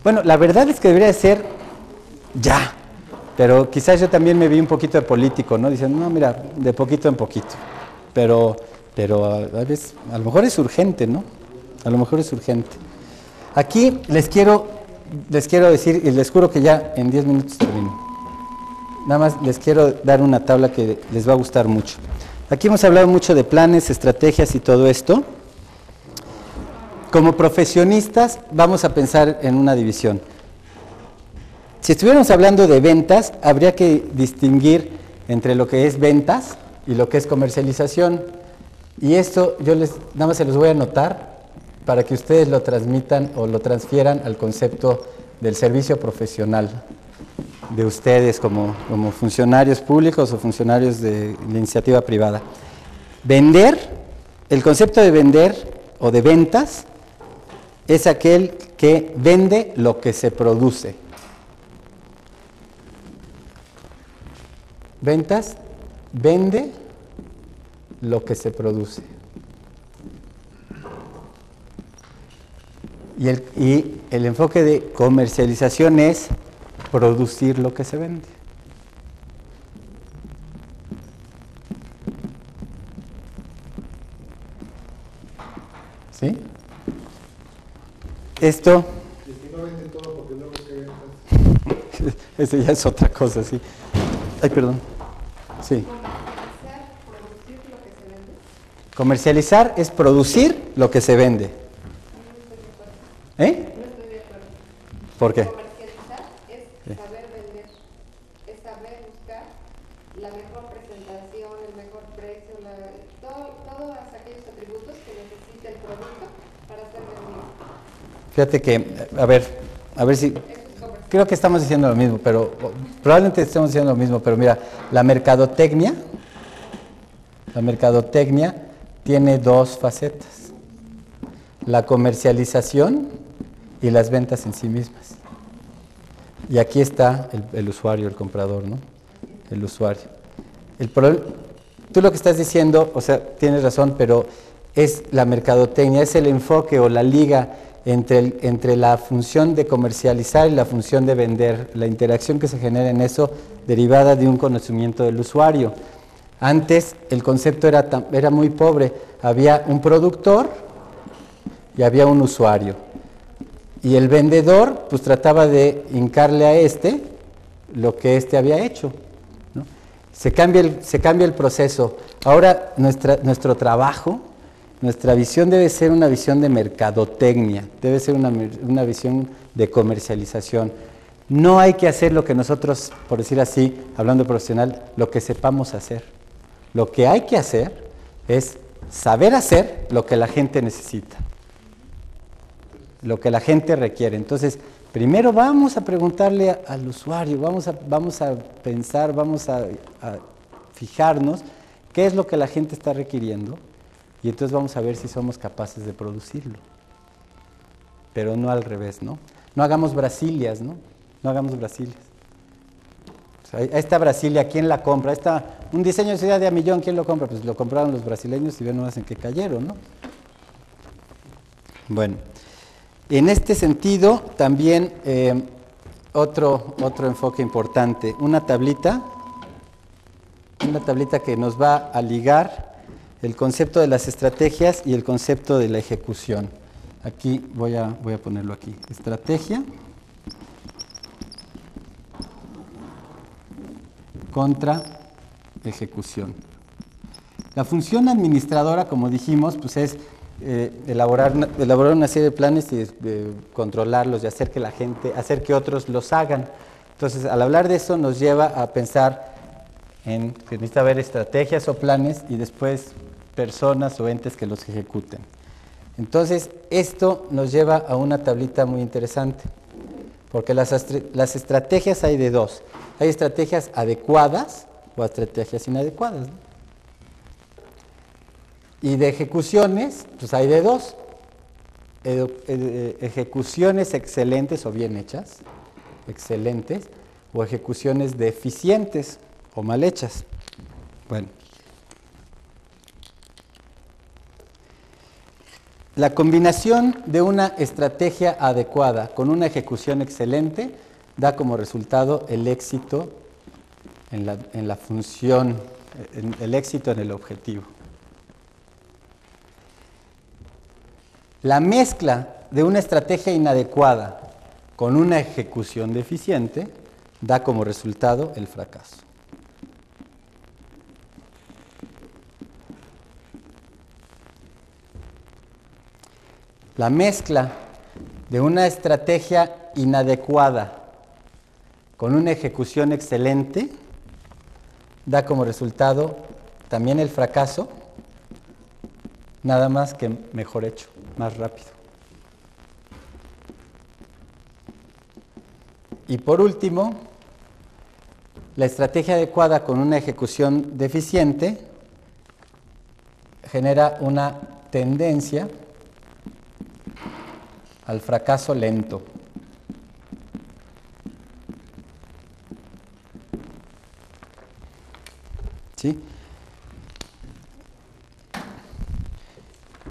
Bueno, la verdad es que debería de ser ya, pero quizás yo también me vi un poquito de político, ¿no? Dicen, no, mira, de poquito en poquito. Pero a veces, a lo mejor es urgente, ¿no? A lo mejor es urgente. Aquí les quiero decir, y les juro que ya en 10 minutos termino. Nada más les quiero dar una tabla que les va a gustar mucho. Aquí hemos hablado mucho de planes, estrategias y todo esto. Como profesionistas vamos a pensar en una división. Si estuviéramos hablando de ventas, habría que distinguir entre lo que es ventas y lo que es comercialización. Y esto yo nada más se los voy a anotar para que ustedes lo transmitan o lo transfieran al concepto del servicio profesional de ustedes como funcionarios públicos o funcionarios de la iniciativa privada. Vender, el concepto de vender o de ventas es aquel que vende lo que se produce. Ventas, vende lo que se produce. Y el enfoque de comercialización es producir lo que se vende. ¿Sí? Esto... Y que no venden todo porque luego es que ventas. Eso ya es otra cosa, sí. Ay, perdón. Sí. Comercializar es producir lo que se vende. ¿Eh? No estoy de acuerdo. ¿Por qué? Comercializar es saber vender, es saber buscar la mejor presentación, el mejor precio, todos aquellos atributos que necesita el producto para ser vendido. Fíjate que, a ver si... Creo que estamos diciendo lo mismo, pero probablemente estemos diciendo lo mismo, pero mira, la mercadotecnia tiene dos facetas: la comercialización y las ventas en sí mismas. Y aquí está el usuario, el comprador, ¿no? El usuario. Tú lo que estás diciendo, o sea, tienes razón, pero es la mercadotecnia, es el enfoque o la liga entre la función de comercializar y la función de vender, la interacción que se genera en eso derivada de un conocimiento del usuario. Antes el concepto era muy pobre, había un productor y había un usuario. Y el vendedor pues trataba de hincarle a lo que había hecho, ¿no? Se cambia el proceso. Ahora nuestro trabajo, nuestra visión debe ser una visión de mercadotecnia, debe ser una visión de comercialización. No hay que hacer lo que nosotros, por decir así, hablando profesional, lo que sepamos hacer. Lo que hay que hacer es saber hacer lo que la gente necesita, lo que la gente requiere. Entonces, primero vamos a preguntarle al usuario, vamos a pensar, vamos a fijarnos qué es lo que la gente está requiriendo. Y entonces vamos a ver si somos capaces de producirlo. Pero no al revés, ¿no? No hagamos brasilias, ¿no? No hagamos brasilias. O sea, esta Brasilia, ¿quién la compra? Un diseño de ciudad de $1 millón, ¿quién lo compra? Pues lo compraron los brasileños y ven nomás en qué cayeron, ¿no? Bueno, en este sentido también otro enfoque importante, una tablita que nos va a ligar el concepto de las estrategias y el concepto de la ejecución. Aquí voy a ponerlo aquí. Estrategia contra ejecución. La función administradora, como dijimos, pues es elaborar una serie de planes y controlarlos y hacer que otros los hagan. Entonces, al hablar de eso nos lleva a pensar en que necesita haber estrategias o planes y después personas o entes que los ejecuten. Entonces, esto nos lleva a una tablita muy interesante, porque las estrategias hay de dos. Hay estrategias adecuadas o estrategias inadecuadas, ¿no? Y de ejecuciones, pues hay de dos. Ejecuciones excelentes o bien hechas, excelentes, o ejecuciones deficientes o mal hechas. Bueno. La combinación de una estrategia adecuada con una ejecución excelente da como resultado el éxito en la función, el éxito en el objetivo. La mezcla de una estrategia inadecuada con una ejecución deficiente da como resultado el fracaso. La mezcla de una estrategia inadecuada con una ejecución excelente da como resultado también el fracaso, nada más que mejor hecho, más rápido. Y por último, la estrategia adecuada con una ejecución deficiente genera una tendencia al fracaso lento. ¿sí?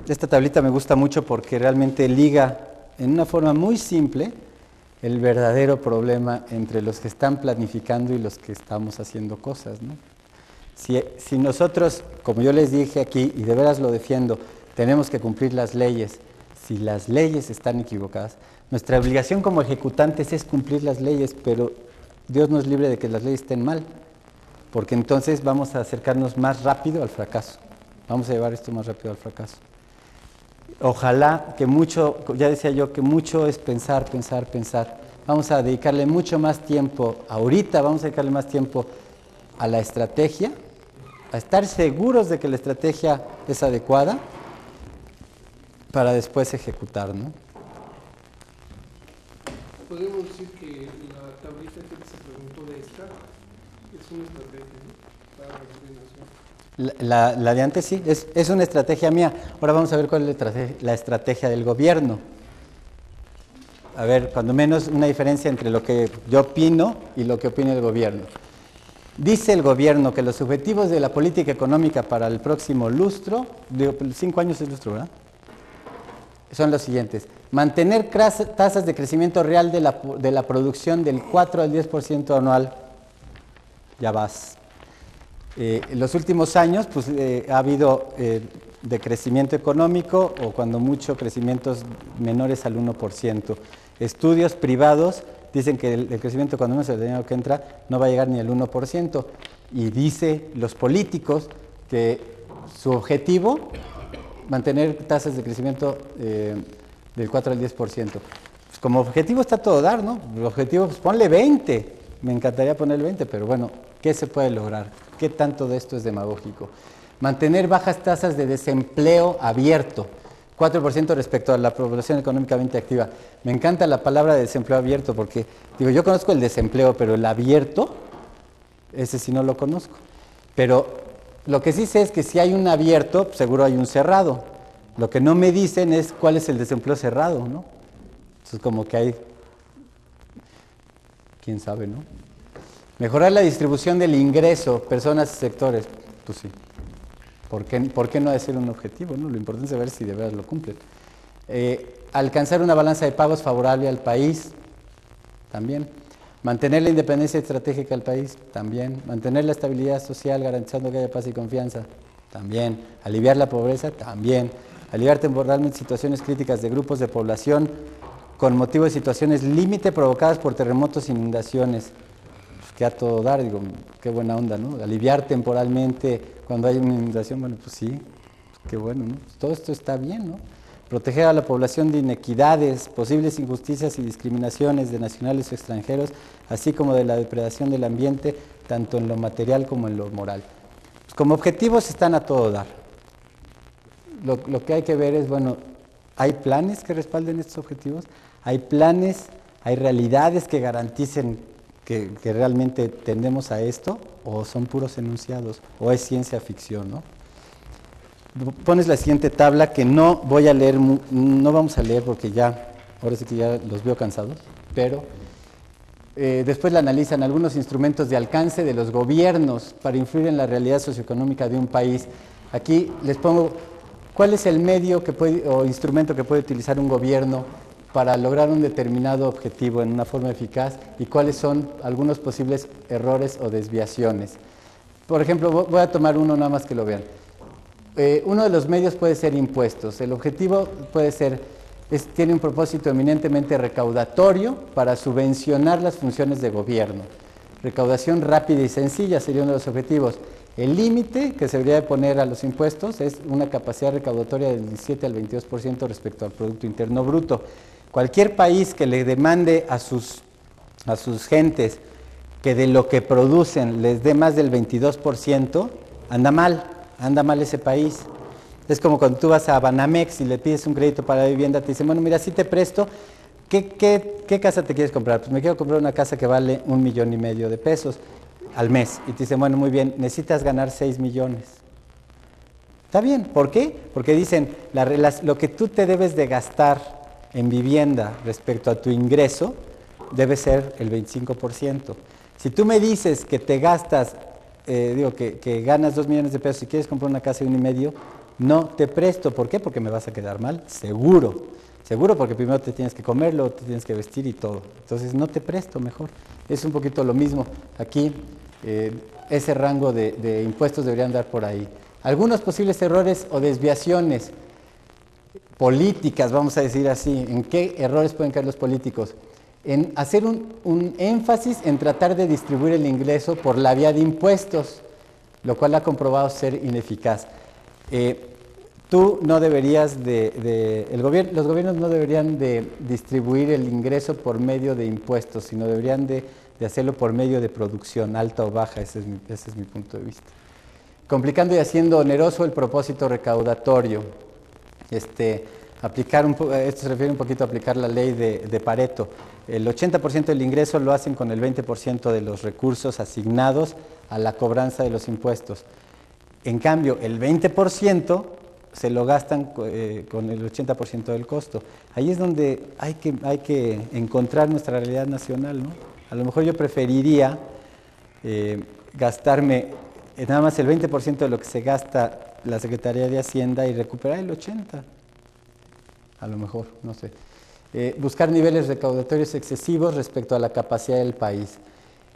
Esta tablita me gusta mucho porque realmente liga en una forma muy simple el verdadero problema entre los que están planificando y los que estamos haciendo cosas, ¿no? Si nosotros, como yo les dije aquí, y de veras lo defiendo, tenemos que cumplir las leyes, si las leyes están equivocadas, nuestra obligación como ejecutantes es cumplir las leyes, pero Dios nos libre de que las leyes estén mal, porque entonces vamos a acercarnos más rápido al fracaso, vamos a llevar esto más rápido al fracaso. Ojalá que mucho, ya decía yo, que mucho es pensar, pensar, pensar. Vamos a dedicarle mucho más tiempo, ahorita vamos a dedicarle más tiempo a la estrategia, a estar seguros de que la estrategia es adecuada para después ejecutar, ¿no? Podemos decir que la tablita que se preguntó de esta es una estrategia, ¿no? Para la coordinación. La de antes sí, es una estrategia mía. Ahora vamos a ver cuál es la estrategia del gobierno. A ver, cuando menos una diferencia entre lo que yo opino y lo que opina el gobierno. Dice el gobierno que los objetivos de la política económica para el próximo lustro, 5 años es lustro, ¿verdad? Son los siguientes. Mantener tasas de crecimiento real de la producción del 4 al 10% anual. Ya vas. En los últimos años pues, ha habido decrecimiento económico o cuando mucho crecimientos menores al 1%. Estudios privados dicen que el crecimiento cuando menos el dinero que entra no va a llegar ni al 1%. Y dice los políticos que su objetivo, mantener tasas de crecimiento del 4 al 10%. Pues como objetivo está todo dar, ¿no? El objetivo, pues ponle 20. Me encantaría ponerle 20, pero bueno, ¿qué se puede lograr? ¿Qué tanto de esto es demagógico? Mantener bajas tasas de desempleo abierto, 4% respecto a la población económicamente activa. Me encanta la palabra de desempleo abierto porque, digo, yo conozco el desempleo, pero el abierto, ese sí no lo conozco. Pero lo que sí sé es que si hay un abierto, seguro hay un cerrado. Lo que no me dicen es cuál es el desempleo cerrado, ¿no? Entonces como que hay, quién sabe, ¿no? Mejorar la distribución del ingreso, personas y sectores, pues sí. ¿Por qué no ha de ser un objetivo, ¿no? Lo importante es saber si de verdad lo cumplen. Alcanzar una balanza de pagos favorable al país, también. Mantener la independencia estratégica del país, también. Mantener la estabilidad social, garantizando que haya paz y confianza, también. Aliviar la pobreza, también. Aliviar temporalmente situaciones críticas de grupos de población con motivo de situaciones límite provocadas por terremotos e inundaciones. Pues que a todo dar, digo, qué buena onda, ¿no? Aliviar temporalmente cuando hay una inundación, bueno, pues sí, qué bueno, ¿no? Pues todo esto está bien, ¿no? Proteger a la población de inequidades, posibles injusticias y discriminaciones de nacionales o extranjeros, así como de la depredación del ambiente, tanto en lo material como en lo moral. Pues como objetivos están a todo dar. Lo que hay que ver es, bueno, ¿hay planes que respalden estos objetivos? ¿Hay planes, hay realidades que garanticen que realmente tendemos a esto? ¿O son puros enunciados? ¿O es ciencia ficción, no? Pones la siguiente tabla que no voy a leer, no vamos a leer porque ya, ahora sí que ya los veo cansados, pero después la analizan algunos instrumentos de alcance de los gobiernos para influir en la realidad socioeconómica de un país. Aquí les pongo, ¿cuál es el medio o instrumento que puede utilizar un gobierno para lograr un determinado objetivo en una forma eficaz y cuáles son algunos posibles errores o desviaciones? Por ejemplo, voy a tomar uno nada más que lo vean. Uno de los medios puede ser impuestos. El objetivo puede ser, tiene un propósito eminentemente recaudatorio para subvencionar las funciones de gobierno. Recaudación rápida y sencilla sería uno de los objetivos. El límite que se debería de poner a los impuestos es una capacidad recaudatoria del 17 al 22% respecto al Producto Interno Bruto. Cualquier país que le demande a sus gentes que de lo que producen les dé más del 22%, anda mal ese país. Es como cuando tú vas a Banamex y le pides un crédito para la vivienda, te dicen, bueno, mira, sí te presto, ¿qué casa te quieres comprar? Pues me quiero comprar una casa que vale 1,5 millones de pesos al mes. Y te dicen, bueno, muy bien, necesitas ganar 6 millones. Está bien, ¿por qué? Porque dicen, lo que tú te debes de gastar en vivienda respecto a tu ingreso debe ser el 25%. Si tú me dices que te gastas digo que ganas 2 millones de pesos y quieres comprar una casa de 1,5 millones, no te presto. ¿Por qué? Porque me vas a quedar mal, seguro. Seguro, porque primero te tienes que comer, luego te tienes que vestir y todo. Entonces no te presto mejor. Es un poquito lo mismo. Aquí ese rango de impuestos deberían andar por ahí. Algunos posibles errores o desviaciones políticas, vamos a decir así. ¿En qué errores pueden caer los políticos? En hacer un énfasis en tratar de distribuir el ingreso por la vía de impuestos, lo cual ha comprobado ser ineficaz. Tú no deberías los gobiernos no deberían de distribuir el ingreso por medio de impuestos, sino deberían de hacerlo por medio de producción, alta o baja. Ese es mi punto de vista. Complicando y haciendo oneroso el propósito recaudatorio. Esto se refiere un poquito a aplicar la ley de Pareto. El 80% del ingreso lo hacen con el 20% de los recursos asignados a la cobranza de los impuestos. En cambio, el 20% se lo gastan con el 80% del costo. Ahí es donde hay que encontrar nuestra realidad nacional, ¿no? A lo mejor yo preferiría gastarme nada más el 20% de lo que se gasta la Secretaría de Hacienda y recuperar el 80%. A lo mejor, no sé. Buscar niveles recaudatorios excesivos respecto a la capacidad del país.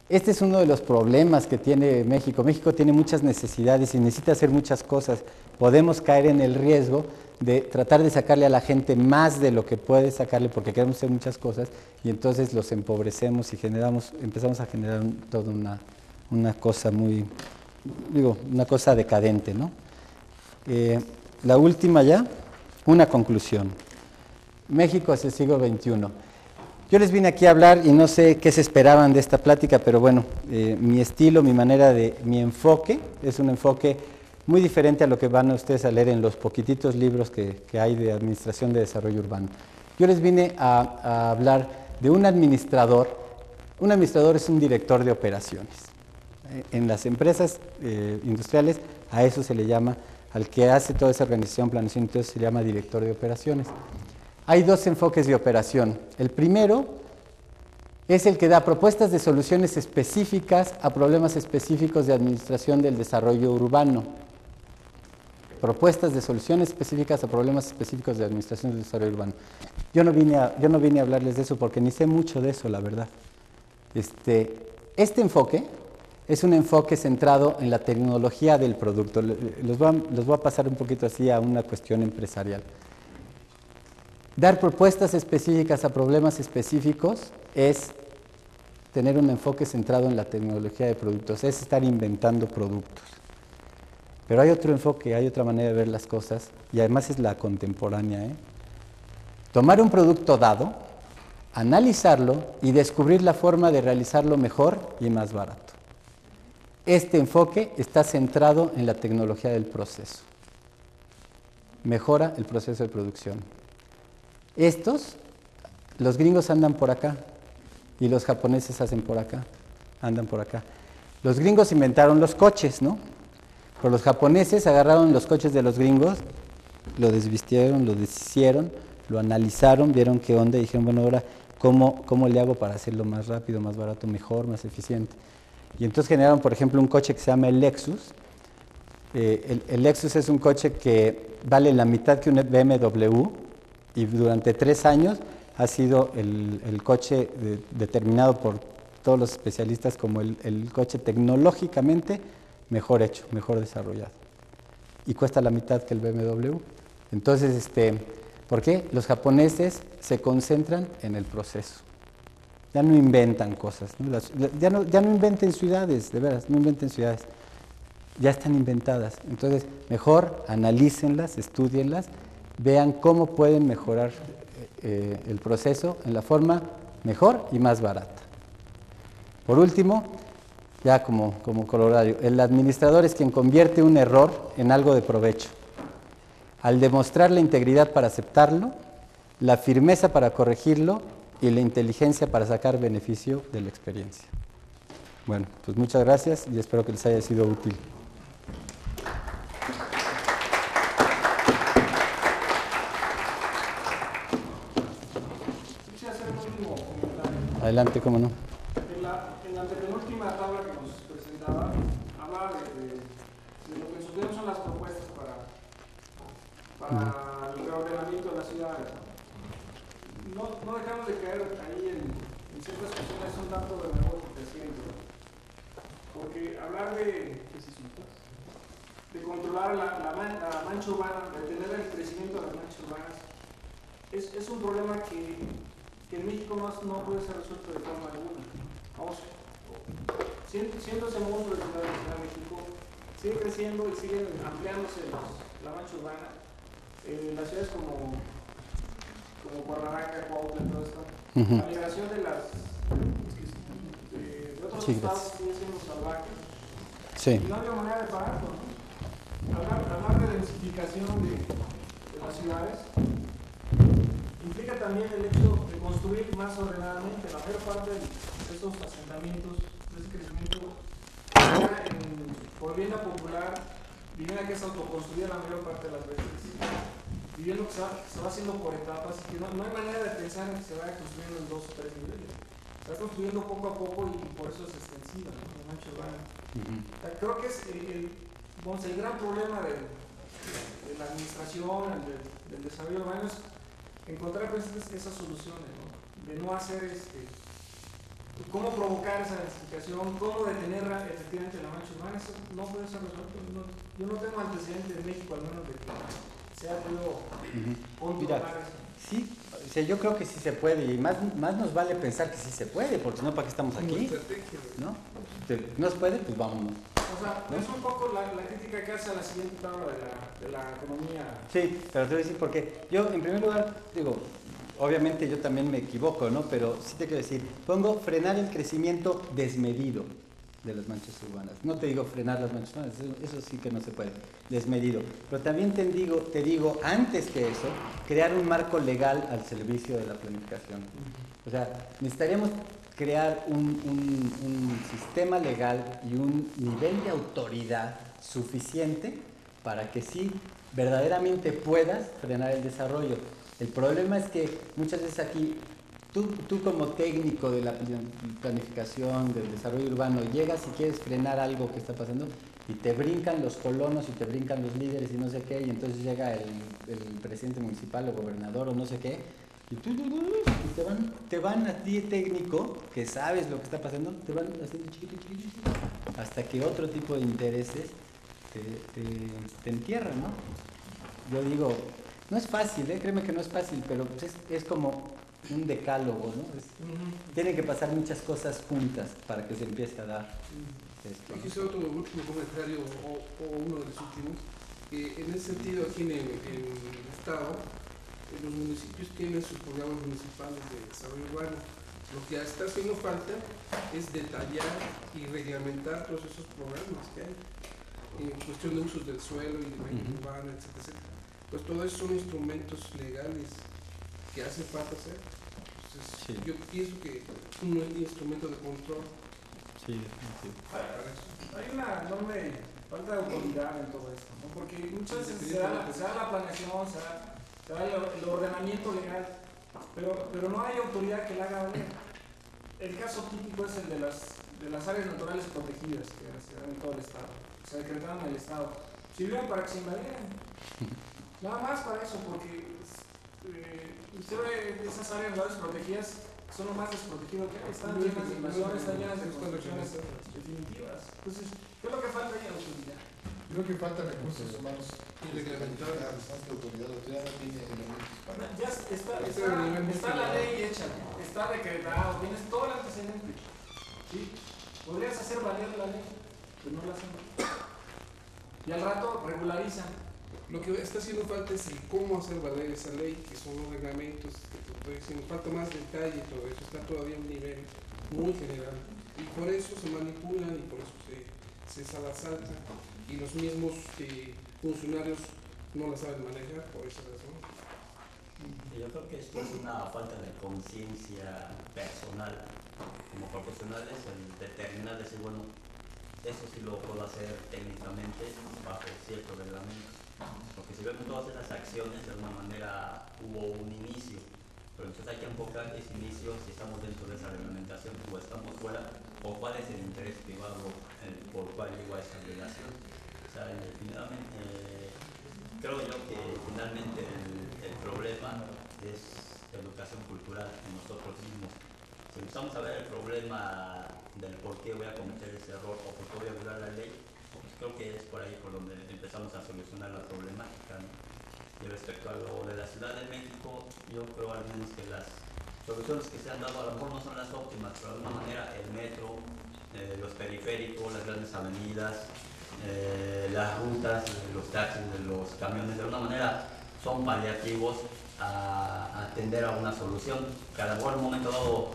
Este es uno de los problemas que tiene México. México tiene muchas necesidades y necesita hacer muchas cosas. Podemos caer en el riesgo de tratar de sacarle a la gente más de lo que puede sacarle porque queremos hacer muchas cosas y entonces los empobrecemos y empezamos a generar toda una cosa una cosa decadente, ¿no? La última ya, una conclusión. México es el siglo XXI. Yo les vine aquí a hablar y no sé qué se esperaban de esta plática, pero bueno, mi estilo, mi enfoque es un enfoque muy diferente a lo que van ustedes a leer en los poquititos libros que hay de Administración de Desarrollo Urbano. Yo les vine a hablar de un administrador. Un administrador es un director de operaciones. En las empresas industriales a eso se le llama, al que hace toda esa organización, planeación, entonces se llama director de operaciones. Hay 2 enfoques de operación. El primero es el que da propuestas de soluciones específicas a problemas específicos de administración del desarrollo urbano. Propuestas de soluciones específicas a problemas específicos de administración del desarrollo urbano. Yo no vine a hablarles de eso porque ni sé mucho de eso, la verdad. Este enfoque es un enfoque centrado en la tecnología del producto. Los voy a pasar un poquito así a una cuestión empresarial. Dar propuestas específicas a problemas específicos es tener un enfoque centrado en la tecnología de productos, es estar inventando productos. Pero hay otro enfoque, hay otra manera de ver las cosas y además es la contemporánea. Tomar un producto dado, analizarlo y descubrir la forma de realizarlo mejor y más barato. Este enfoque está centrado en la tecnología del proceso. Mejora el proceso de producción. Los gringos andan por acá y los japoneses andan por acá. Los gringos inventaron los coches, ¿no? Pero los japoneses agarraron los coches de los gringos, lo desvistieron, lo deshicieron, lo analizaron, vieron qué onda y dijeron, bueno, ahora, ¿cómo le hago para hacerlo más rápido, más barato, mejor, más eficiente? Y entonces generaron, por ejemplo, un coche que se llama el Lexus. El Lexus es un coche que vale la mitad que un BMW y durante 3 años ha sido el coche determinado por todos los especialistas como el coche tecnológicamente mejor hecho, mejor desarrollado. Y cuesta la mitad que el BMW. Entonces, ¿por qué? Los japoneses se concentran en el proceso. Ya no inventan cosas, ¿no? Ya no inventen ciudades, de veras, no inventen ciudades. Ya están inventadas. Entonces, mejor analícenlas, estúdienlas, vean cómo pueden mejorar el proceso en la forma mejor y más barata. Por último, ya como corolario, el administrador es quien convierte un error en algo de provecho. Al demostrar la integridad para aceptarlo, la firmeza para corregirlo y la inteligencia para sacar beneficio de la experiencia. Bueno, pues muchas gracias y espero que les haya sido útil. Quisiera hacer un último comentario. Adelante, cómo no. En la antepenúltima tabla que nos presentaba, hablaba de lo que nosotros son las propuestas para el reordenamiento de las ciudades. No dejamos de caer ahí en ciertas cuestiones un tanto de nuevo porque hablar de controlar la mancha urbana, de detener el crecimiento de las manchas urbanas, es un problema que en México no puede ser resuelto de forma alguna. Vamos, siendo ese monstruo de Ciudad de México, sigue creciendo y sigue ampliándose la mancha urbana. Las ciudades como Cuernavaca, Cuautla, todo esto, la migración de otros estados sigue siendo salvaje. Sí. Y no había manera de pararlo, ¿no? Hablar de densificación de las ciudades implica también el hecho de construir más ordenadamente. La mayor parte de estos asentamientos, de ese crecimiento, por vivienda popular, vivienda que es autoconstruida la mayor parte de las veces, vivienda que se va haciendo por etapas, y que no hay manera de pensar en que se vaya construyendo en 2 o 3 niveles. Se va construyendo poco a poco y por eso es extensiva, ¿no? La mancha urbana. Creo que es el gran problema de la administración, del desarrollo urbano, es encontrar pues, esas soluciones, ¿no? De no hacer cómo provocar esa densificación, cómo detener efectivamente la mancha urbana. Eso no puede ser resuelto. Yo no tengo antecedentes en México, al menos, de que se haya podido controlar eso. Sí, o sea, yo creo que sí se puede, y más nos vale pensar que sí se puede, porque si no, ¿para qué estamos aquí? ¿No? No se puede, pues vámonos. O sea, ¿no? Es un poco la crítica que hace a la siguiente tabla de la economía. Sí, pero te voy a decir porque yo, en primer lugar, digo, obviamente yo también me equivoco, ¿no? Pero sí te quiero decir, pongo frenar el crecimiento desmedido de las manchas urbanas. No te digo frenar las manchas urbanas, eso sí que no se puede, desmedido. Pero también te digo, antes que eso, crear un marco legal al servicio de la planificación. O sea, necesitaríamos crear un sistema legal y un nivel de autoridad suficiente para que sí verdaderamente puedas frenar el desarrollo. El problema es que muchas veces aquí tú como técnico de la planificación, del desarrollo urbano, llegas y quieres frenar algo que está pasando y te brincan los colonos y te brincan los líderes y no sé qué, y entonces llega el presidente municipal o gobernador o no sé qué, y te van a ti técnico, que sabes lo que está pasando, te van haciendo chiquito, hasta que otro tipo de intereses te entierran, ¿no? Yo digo, no es fácil, créeme que no es fácil, pero pues es como un decálogo, ¿no? Tienen que pasar muchas cosas juntas para que se empiece a dar esto. Aquí hice otro último comentario, o uno de los últimos. En ese sentido, aquí en el Estado, los municipios tienen sus programas municipales de desarrollo urbano. Lo que está haciendo falta es detallar y reglamentar todos esos programas que hay en cuestión de usos del suelo y de medio urbano, etcétera. Pues todo eso son instrumentos legales que hace falta hacer. Entonces, sí. Yo pienso que es un instrumento de control. Sí, hay una enorme falta de autoridad en todo esto, ¿no? Porque muchas veces se da la planeación, se da el ordenamiento legal, pero no hay autoridad que la haga valer. El caso típico es el de las áreas naturales protegidas que se dan en todo el estado, se decretaron en el estado. Sirvieron para que se invadieran. Nada más para eso, porque esas áreas naturales protegidas son lo más desprotegido que hay. Están llenas de invasiones, están llenas de construcciones definitivas. Entonces, ¿qué es lo que falta ahí? Autoridad. Creo que faltan recursos humanos y reglamentar. Bastante autoridad. La autoridad no tiene elementos para. Ya está la ley hecha, está decretado, tienes todo el antecedente. ¿Sí? Podrías hacer valer la ley, pero no la hacen. Y al rato regularizan. Lo que está haciendo falta es el cómo hacer valer esa ley, que son los reglamentos, que estoy diciendo, falta más detalle y todo eso, está todavía a un nivel muy general. Y por eso se manipulan y por eso se salta y los mismos funcionarios no la saben manejar por esa razón. Yo creo que esto es una falta de conciencia personal como profesionales, el determinar, decir, bueno, eso sí lo puedo hacer técnicamente bajo ciertos reglamentos. Porque si vemos todas esas acciones, de alguna manera hubo un inicio Pero entonces hay que enfocar ese inicio si estamos dentro de esa reglamentación o estamos fuera, o cuál es el interés privado por cuál llego a esa relación. O sea, finalmente, creo yo que finalmente el problema es educación cultural en nosotros mismos. Si empezamos a ver el problema del por qué voy a cometer ese error o por qué voy a violar la ley, pues creo que es por ahí por donde empezamos a solucionar la problemática, ¿no? Y respecto a lo de la Ciudad de México, yo creo al menos que las soluciones que se han dado a lo mejor no son las óptimas, pero de alguna manera el metro, los periféricos, las grandes avenidas, las rutas, los taxis, los camiones, de alguna manera son paliativos a atender a una solución, que a lo mejor en un momento dado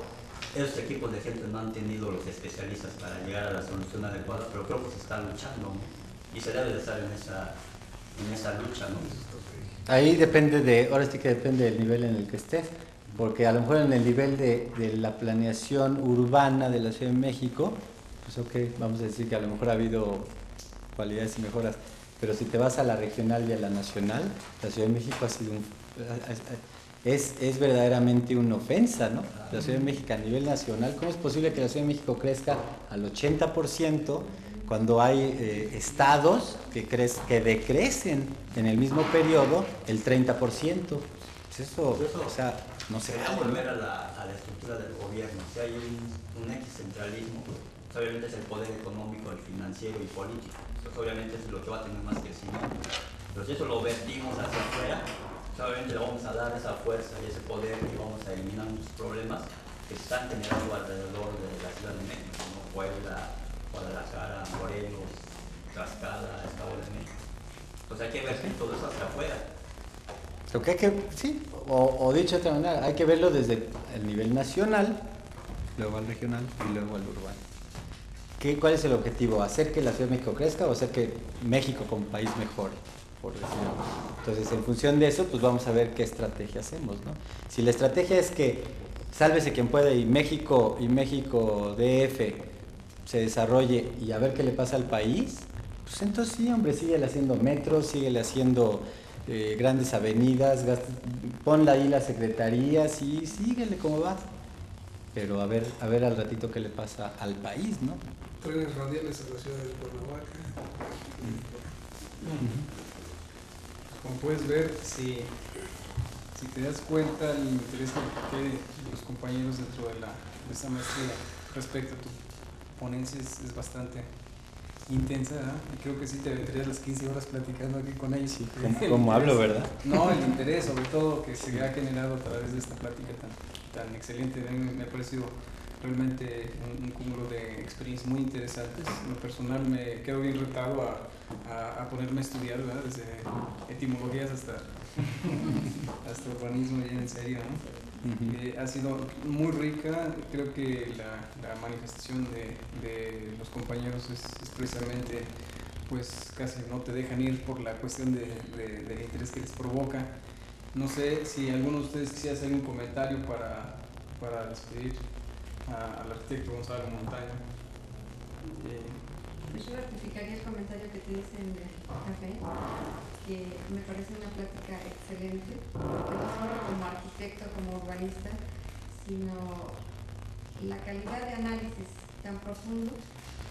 esos equipos de gente no han tenido los especialistas para llegar a la solución adecuada, pero creo que se está luchando, ¿no? Y se debe de estar en esa lucha, ¿no? Ahí ahora sí que depende del nivel en el que estés, porque a lo mejor en el nivel de la planeación urbana de la Ciudad de México, pues ok, vamos a decir que a lo mejor ha habido cualidades y mejoras, pero si te vas a la regional y a la nacional, la Ciudad de México ha sido es verdaderamente una ofensa, ¿no? La Ciudad de México a nivel nacional, ¿cómo es posible que la Ciudad de México crezca al 80% cuando hay estados que decrecen en el mismo periodo el 30%? Pues eso, o sea, no se puede volver a la estructura del gobierno. Si hay un excentralismo, pues obviamente es el poder económico, el financiero y político. Pues obviamente es lo que va a tener más crecimiento. Pero si eso lo vertimos hacia afuera, obviamente le vamos a dar esa fuerza y ese poder y vamos a eliminar muchos problemas que se están generando alrededor de la Ciudad de México, ¿no? Puebla, Guadalajara, Morelos, Tlaxcala, Estado de México. Entonces hay que ver todo eso hacia afuera. Lo que hay que, sí, o dicho de otra manera, hay que verlo desde el nivel nacional, luego al regional y luego al urbano. ¿Cuál es el objetivo? ¿Hacer que la Ciudad de México crezca o hacer que México como país mejore? Por decirlo. Entonces, en función de eso, pues vamos a ver qué estrategia hacemos, ¿no? Si la estrategia es que sálvese quien puede y México DF se desarrolle y a ver qué le pasa al país, pues entonces sí, hombre, síguele haciendo metros, síguele haciendo grandes avenidas, ponle ahí las secretarías y síguele como va. Pero a ver al ratito qué le pasa al país, ¿no? Trenes radiales a la ciudad de Cuernavaca. Como puedes ver, si te das cuenta, el interés que tienen los compañeros dentro de esta maestría respecto a tu ponencia es bastante intensa, ¿verdad? Y creo que sí te aventarías las 15 horas platicando aquí con ellos. Sí, como hablo, ¿verdad? No, el interés sobre todo que se ha generado a través de esta plática tan excelente. A mí me ha parecido realmente un cúmulo de experiencias muy interesantes. En lo personal me quedo bien retado a ponerme a estudiar, ¿verdad? Desde etimologías hasta urbanismo, ya en serio, ¿no? Ha sido muy rica. Creo que la manifestación de los compañeros es precisamente, pues casi no te dejan ir por la cuestión del interés que les provoca. No sé si alguno de ustedes quisiera hacer un comentario para despedir al arquitecto Gonzalo Montaño. Pues yo ratificaría el comentario que te hice en el café, que me parece una plática excelente, no solo como arquitecto, como urbanista, sino la calidad de análisis tan profundo,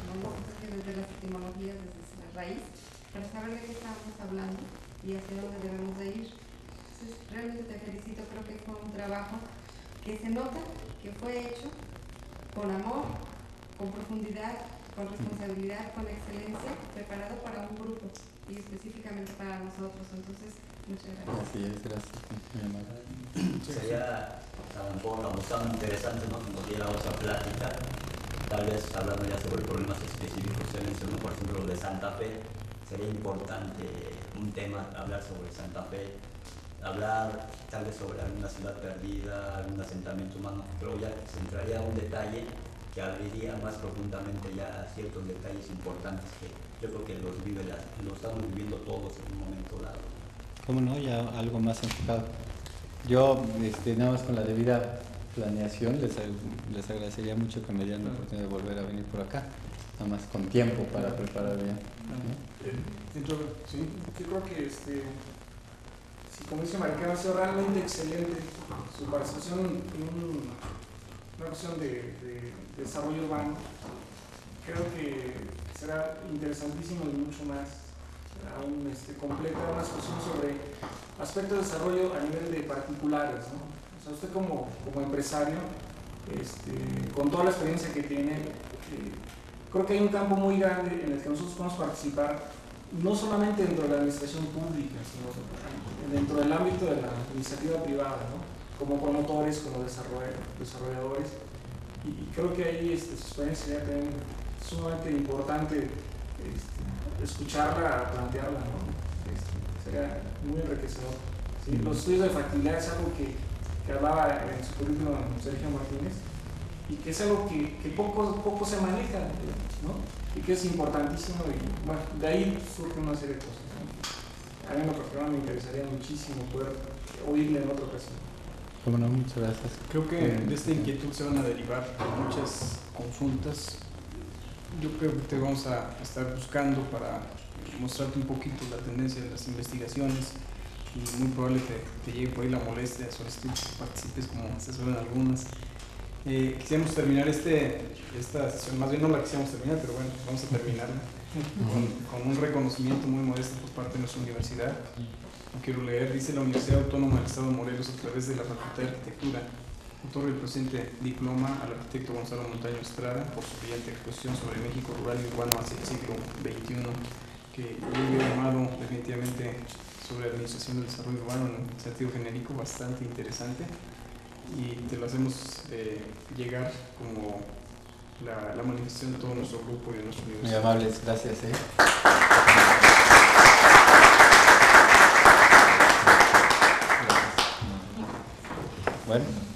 como desde las etimologías, desde la raíz, para saber de qué estamos hablando y hacia dónde debemos de ir. Entonces, realmente te felicito, creo que fue un trabajo que se nota que fue hecho con amor, con profundidad, con responsabilidad, con excelencia, preparado para un grupo y específicamente para nosotros. Entonces, muchas gracias. Así es, gracias. Sería a lo mejor tan interesante, ¿no?, que nos diera otra plática, tal vez hablando ya sobre problemas específicos. Se mencionó, por ejemplo, de Santa Fe. Sería importante un tema, hablar sobre Santa Fe, hablar tal vez sobre alguna ciudad perdida, algún asentamiento humano. Creo ya se entraría a un detalle que abriría más profundamente ya ciertos detalles importantes que yo creo que los estamos viviendo todos en un momento dado. ¿Cómo no? Ya algo más enfocado. Yo, nada más con la debida planeación, les agradecería mucho que me dieran la oportunidad de volver a venir por acá, nada más con tiempo para preparar bien. ¿No? Sí, yo creo que sí, como dice Maricarmen, ha sido realmente excelente su participación en una cuestión de desarrollo urbano. Creo que será interesantísimo y mucho más aún completa una discusión sobre aspectos de desarrollo a nivel de particulares, ¿no? O sea, usted como empresario, con toda la experiencia que tiene, creo que hay un campo muy grande en el que nosotros podemos participar, no solamente dentro de la administración pública, sino dentro del ámbito de la iniciativa privada, ¿no? Como promotores, como desarrolladores, y creo que ahí su experiencia sería también sumamente importante escucharla, plantearla, ¿no? Sería muy enriquecedor. ¿Sí? Los estudios de factibilidad es algo que hablaba en su currículum Sergio Martínez, y que es algo que poco se maneja, ¿no? Y que es importantísimo, y bueno, de ahí surge una serie de cosas, ¿no? A mí en lo particular me interesaría muchísimo poder oírle en otra ocasión. Cómo no, muchas gracias. Creo que de esta inquietud se van a derivar muchas consultas. Yo creo que te vamos a estar buscando para mostrarte un poquito la tendencia de las investigaciones, y muy probable te llegue por ahí la molestia de solicitar que participes como asesor en algunas. Quisiéramos terminar esta sesión, más bien no la quisiéramos terminar, pero bueno, vamos a terminarla con un reconocimiento muy modesto por parte de nuestra universidad. No quiero leer, dice: la Universidad Autónoma del Estado de Morelos, a través de la Facultad de Arquitectura, otorga el presente diploma al arquitecto Gonzalo Montaño Estrada por su brillante exposición sobre México rural y urbano hacia el siglo XXI, que yo he llamado definitivamente sobre administración del desarrollo urbano en un sentido genérico bastante interesante, y te lo hacemos llegar como la manifestación de todo nuestro grupo y de nuestra universidad. Muy amables, gracias. Bueno.